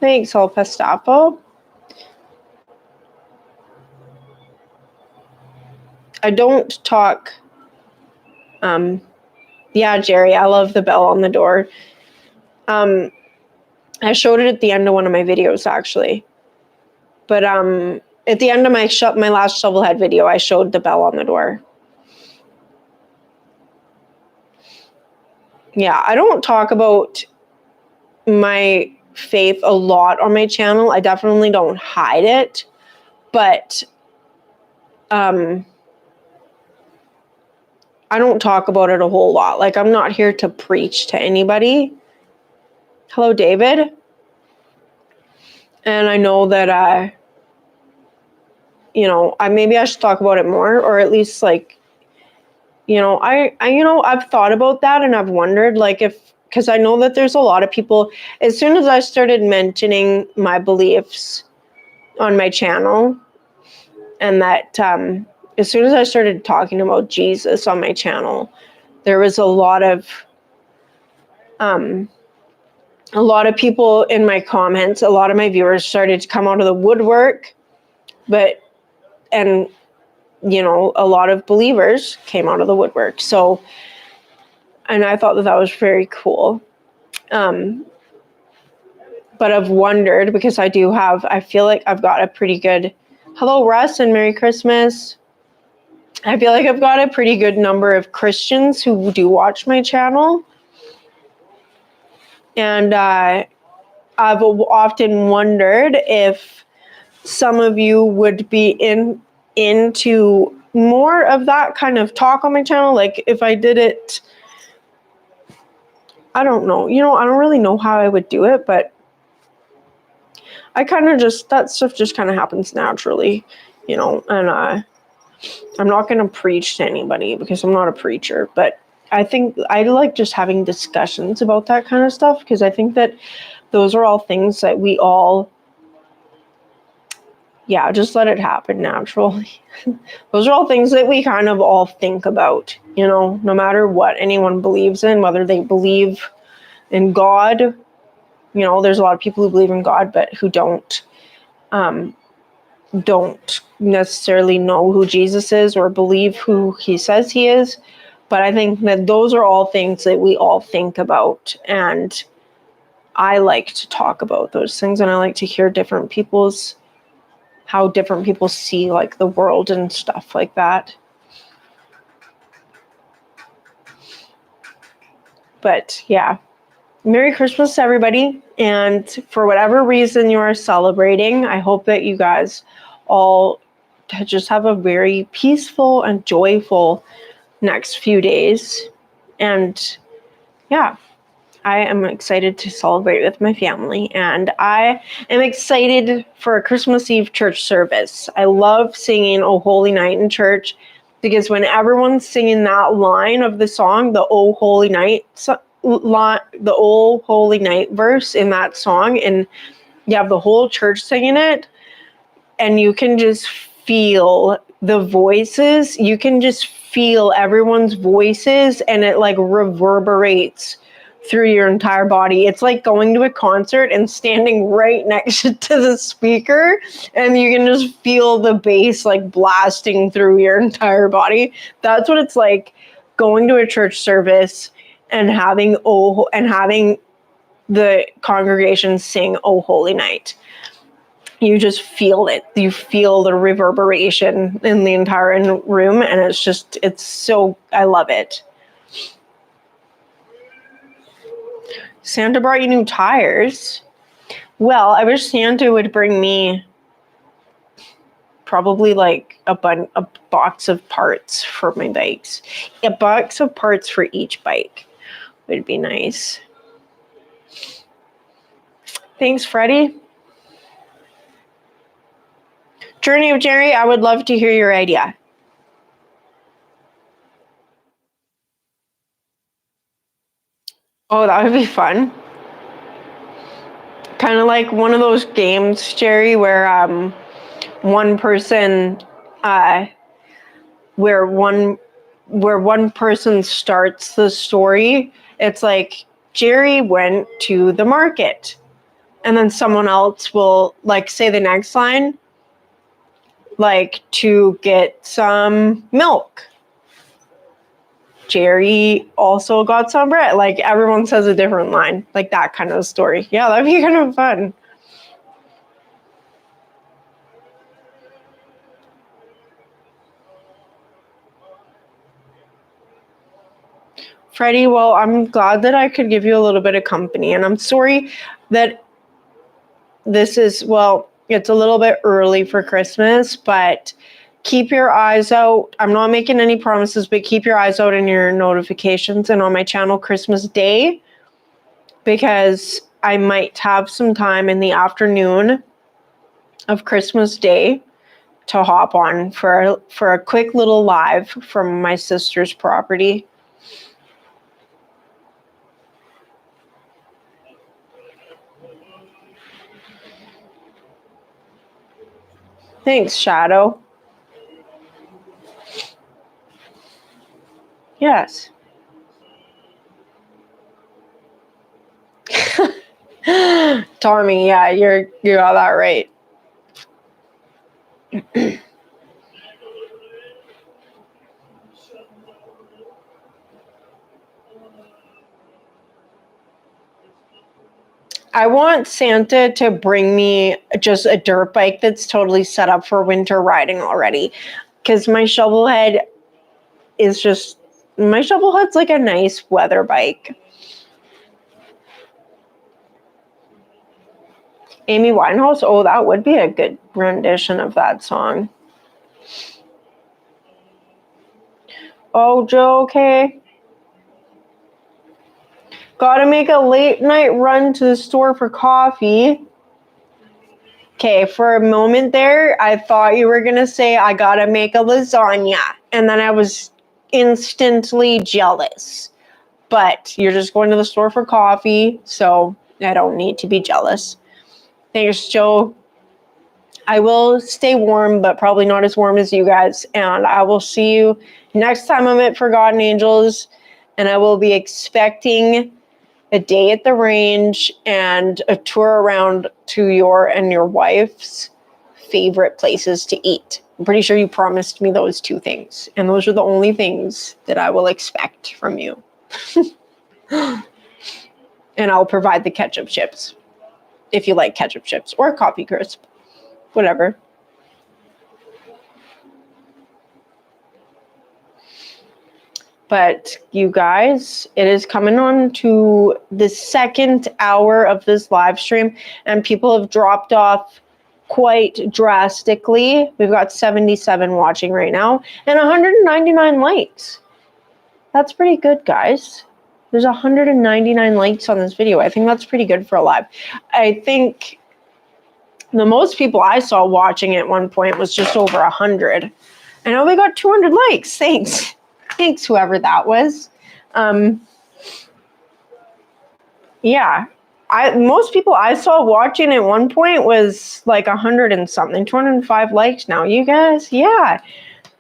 Thanks, El Pastapo. I don't talk. Yeah, Jerry, I love the bell on the door. I showed it at the end of one of my videos, actually. But at the end of my last shovelhead video, I showed the bell on the door. Yeah, I don't talk about my faith a lot on my channel. I definitely don't hide it, but I don't talk about it a whole lot. Like, I'm not here to preach to anybody. Hello, David. And I know that maybe I should talk about it more, or at least like, I've thought about that, and I've wondered, like, because I know that there's a lot of people, as soon as I started mentioning my beliefs on my channel, and that as soon as I started talking about Jesus on my channel, there was a lot of people in my comments, a lot of my viewers started to come out of the woodwork, and a lot of believers came out of the woodwork. So, and I thought that was very cool. But I've wondered, because I feel like I've got a pretty good, hello Russ and Merry Christmas. I feel like I've got a pretty good number of Christians who do watch my channel. And I've often wondered if some of you would be into more of that kind of talk on my channel. Like, if I did it, I don't know. I don't really know how I would do it, but I kind of that stuff just kind of happens naturally, and I'm not going to preach to anybody because I'm not a preacher, but I think I like just having discussions about that kind of stuff, because I think that those are all things that we all, just let it happen naturally. Those are all things that we kind of all think about, no matter what anyone believes in, whether they believe in God. There's a lot of people who believe in God, but who don't necessarily know who Jesus is or believe who he says he is. But I think that those are all things that we all think about. And I like to talk about those things, and I like to hear how different people see like the world and stuff like that. But yeah. Merry Christmas, everybody. And for whatever reason you are celebrating, I hope that you guys all just have a very peaceful and joyful next few days. And yeah, I am excited to celebrate with my family. And I am excited for a Christmas Eve church service. I love singing "O Holy Night" in church, because when everyone's singing that line of the song, the "O Holy Night" the "O Holy Night" verse in that song, and you have the whole church singing it, and you can just feel the voices. You can just feel everyone's voices, and it like reverberates through your entire body. It's like going to a concert and standing right next to the speaker, and you can just feel the bass like blasting through your entire body. That's what it's like going to a church service and having the congregation sing "Oh Holy Night." You just feel it. You feel the reverberation in the entire room, and it's so, I love it. Santa brought you new tires. Well, I wish Santa would bring me probably like a box of parts for my bikes. A box of parts for each bike would be nice. Thanks, Freddie. Journey of Jerry, I would love to hear your idea. Oh, that would be fun. Kind of like one of those games, Jerry, where one person where one person starts the story. It's like Jerry went to the market, and then someone else will like say the next line, like to get some milk. Jerry also got some bread. Like everyone says a different line, like that kind of story. Yeah, that'd be kind of fun. Freddie, well, I'm glad that I could give you a little bit of company, and I'm sorry that this is, well, it's a little bit early for Christmas, but keep your eyes out. I'm not making any promises, but keep your eyes out in your notifications and on my channel Christmas Day, because I might have some time in the afternoon of Christmas Day to hop on for a quick little live from my sister's property. Thanks, Shadow. Yes. Tommy, yeah, you got that right. I want Santa to bring me just a dirt bike that's totally set up for winter riding already, because my shovelhead's like a nice weather bike. Amy Winehouse, oh, that would be a good rendition of that song. Oh, Joe, okay. Gotta make a late night run to the store for coffee. Okay, for a moment there, I thought you were gonna say I gotta make a lasagna, and then I was instantly jealous. But you're just going to the store for coffee, so I don't need to be jealous. Thanks, Joe. I will stay warm, but probably not as warm as you guys. And I will see you next time I'm at Forgotten Angels. And I will be expecting a day at the range and a tour around to your and your wife's favorite places to eat. I'm pretty sure you promised me those two things. And those are the only things that I will expect from you. And I'll provide the ketchup chips if you like ketchup chips, or coffee crisp, whatever. But you guys, it is coming on to the second hour of this live stream, and people have dropped off quite drastically. We've got 77 watching right now and 199 likes. That's pretty good, guys. There's 199 likes on this video. I think that's pretty good for a live. I think the most people I saw watching at one point was just over 100. I know they got 200 likes. Thanks. Thanks, whoever that was. Yeah. Most people I saw watching at one point was like 100 and something, 205 likes now. You guys, yeah.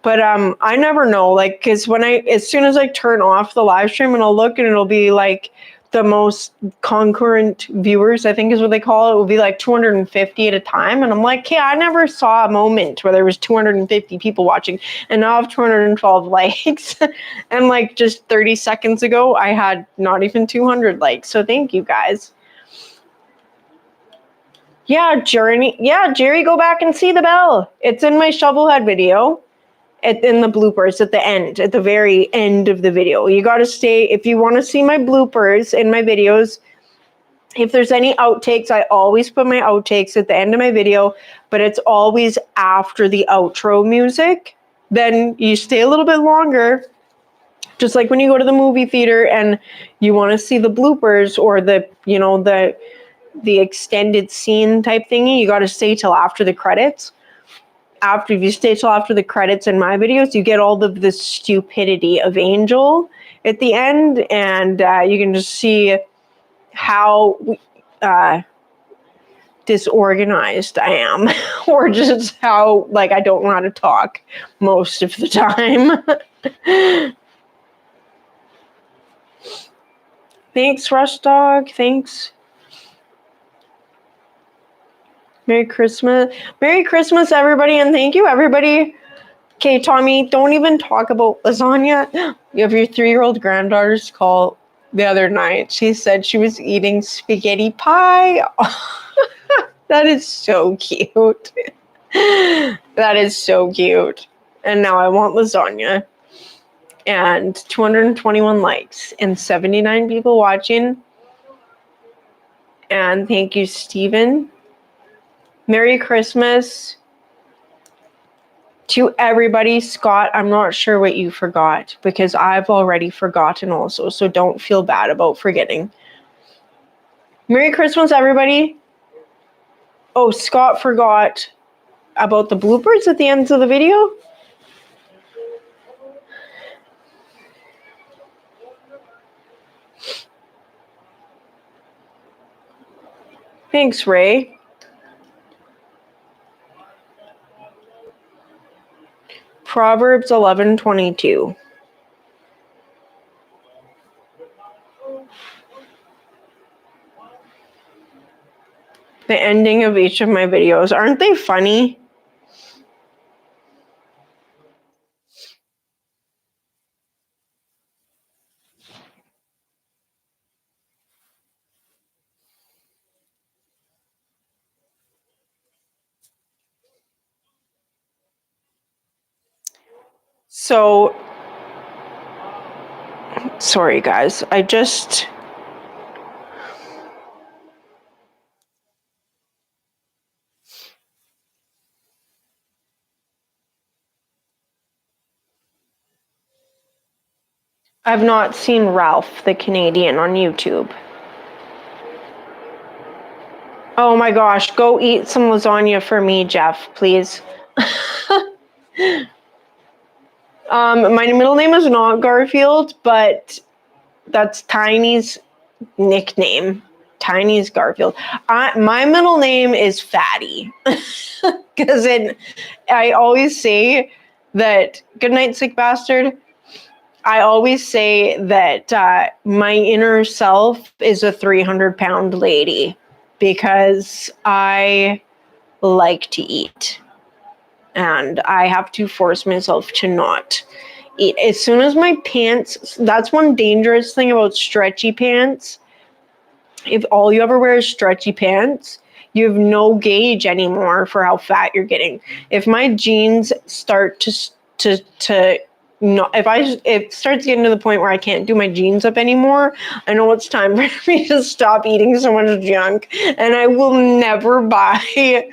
But I never know, like, because as soon as I turn off the live stream, and I'll look and it'll be like the most concurrent viewers, I think is what they call it, will be like 250 at a time. And I'm like, hey, I never saw a moment where there was 250 people watching, and now I have 212 likes. And like just 30 seconds ago, I had not even 200 likes. So thank you guys. Yeah, Jerry, go back and see the bell. It's in my shovelhead video. In the bloopers at the end, at the very end of the video. You got to stay, if you want to see my bloopers in my videos, if there's any outtakes, I always put my outtakes at the end of my video, but it's always after the outro music. Then you stay a little bit longer, just like when you go to the movie theater and you want to see the bloopers or the, you know, the extended scene type thingy, you got to stay till after the credits. If you stay till after the credits in my videos, you get all of the stupidity of Angel at the end, and you can just see how disorganized I am, or just how, like, I don't know how to talk most of the time. Thanks, Rush Dog. Thanks. Merry Christmas. Merry Christmas, everybody, and thank you, everybody. Okay, Tommy, don't even talk about lasagna. You have your 3-year-old granddaughter's call the other night. She said she was eating spaghetti pie. That is so cute. That is so cute. And now I want lasagna. And 221 likes and 79 people watching. And thank you, Steven. Merry Christmas to everybody. Scott, I'm not sure what you forgot because I've already forgotten also, so don't feel bad about forgetting. Merry Christmas, everybody. Oh, Scott forgot about the bloopers at the end of the video. Thanks, Ray. Proverbs 11:22. The ending of each of my videos. Aren't they funny? So, sorry guys, I've not seen Ralph the Canadian on YouTube. Oh my gosh, go eat some lasagna for me, Jeff, please. My middle name is not Garfield, but that's Tiny's nickname. Tiny's Garfield. My middle name is Fatty. Because I always say that, good night, sick bastard. I always say that my inner self is a 300-pound lady because I like to eat. And I have to force myself to not eat. As soon as my pants, that's one dangerous thing about stretchy pants. If all you ever wear is stretchy pants, you have no gauge anymore for how fat you're getting. If my jeans start to not, if it starts getting to the point where I can't do my jeans up anymore, I know it's time for me to stop eating so much junk, and I will never buy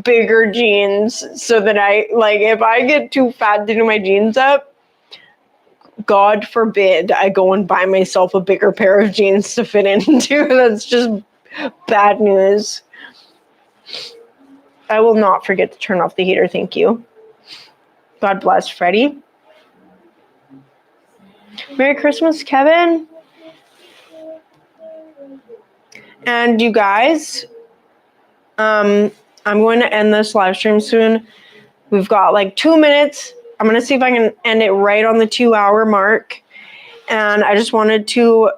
bigger jeans so that if I get too fat to do my jeans up, God forbid I go and buy myself a bigger pair of jeans to fit into. That's just bad news. I will not forget to turn off the heater, thank you. God bless, Freddie. Merry Christmas, Kevin. And you guys, I'm going to end this live stream soon. We've got like 2 minutes. I'm going to see if I can end it right on the 2-hour mark. And I just wanted to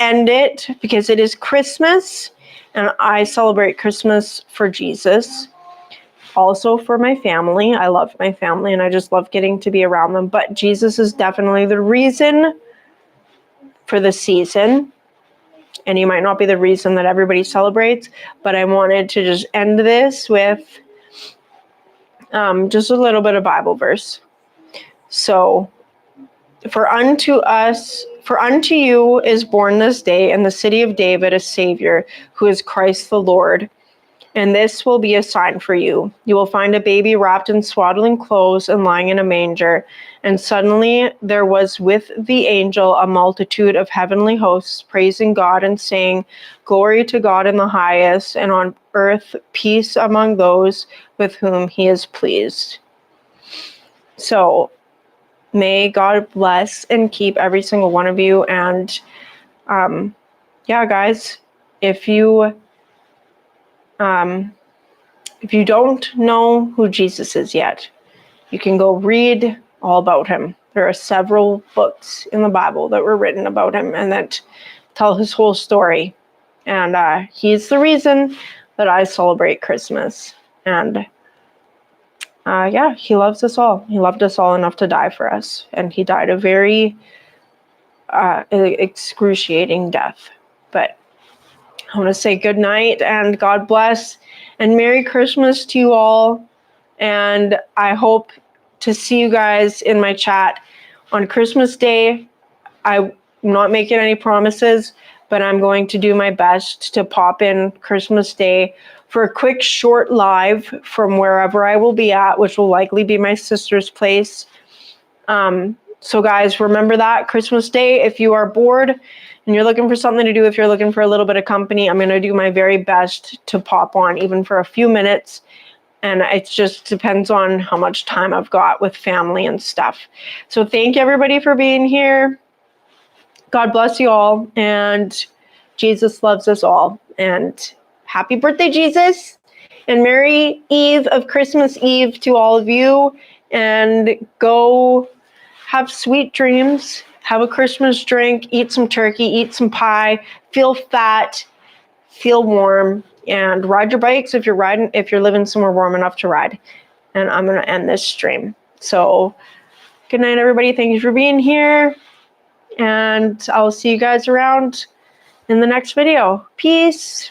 end it because it is Christmas, and I celebrate Christmas for Jesus. Also for my family. I love my family, and I just love getting to be around them. But Jesus is definitely the reason for the season. And he might not be the reason that everybody celebrates, but I wanted to just end this with just a little bit of Bible verse. So, for unto you is born this day in the city of David a Savior, who is Christ the Lord. And this will be a sign for you. You will find a baby wrapped in swaddling clothes and lying in a manger. And suddenly there was with the angel a multitude of heavenly hosts praising God and saying, Glory to God in the highest, and on earth peace among those with whom he is pleased. So may God bless and keep every single one of you. And yeah, guys, if you don't know who Jesus is yet, you can go read all about him. There are several books in the Bible that were written about him and that tell his whole story. And he's the reason that I celebrate Christmas. And yeah, he loves us all. He loved us all enough to die for us. And he died a very excruciating death. But I want to say good night and God bless and Merry Christmas to you all. And I hope to see you guys in my chat on Christmas Day. I'm not making any promises, but I'm going to do my best to pop in Christmas Day for a quick short live from wherever I will be at, which will likely be my sister's place. So guys, remember that Christmas Day, if you are bored and you're looking for something to do, if you're looking for a little bit of company, I'm going to do my very best to pop on even for a few minutes. And it just depends on how much time I've got with family and stuff. So thank you everybody for being here. God bless you all. And Jesus loves us all. And happy birthday, Jesus. And Merry Eve of Christmas Eve to all of you. And go have sweet dreams. Have a Christmas drink. Eat some turkey. Eat some pie. Feel fat. Feel warm. And ride your bikes if you're living somewhere warm enough to ride. And I'm going to end this stream. So good night, everybody. Thank you for being here. And I'll see you guys around in the next video. Peace.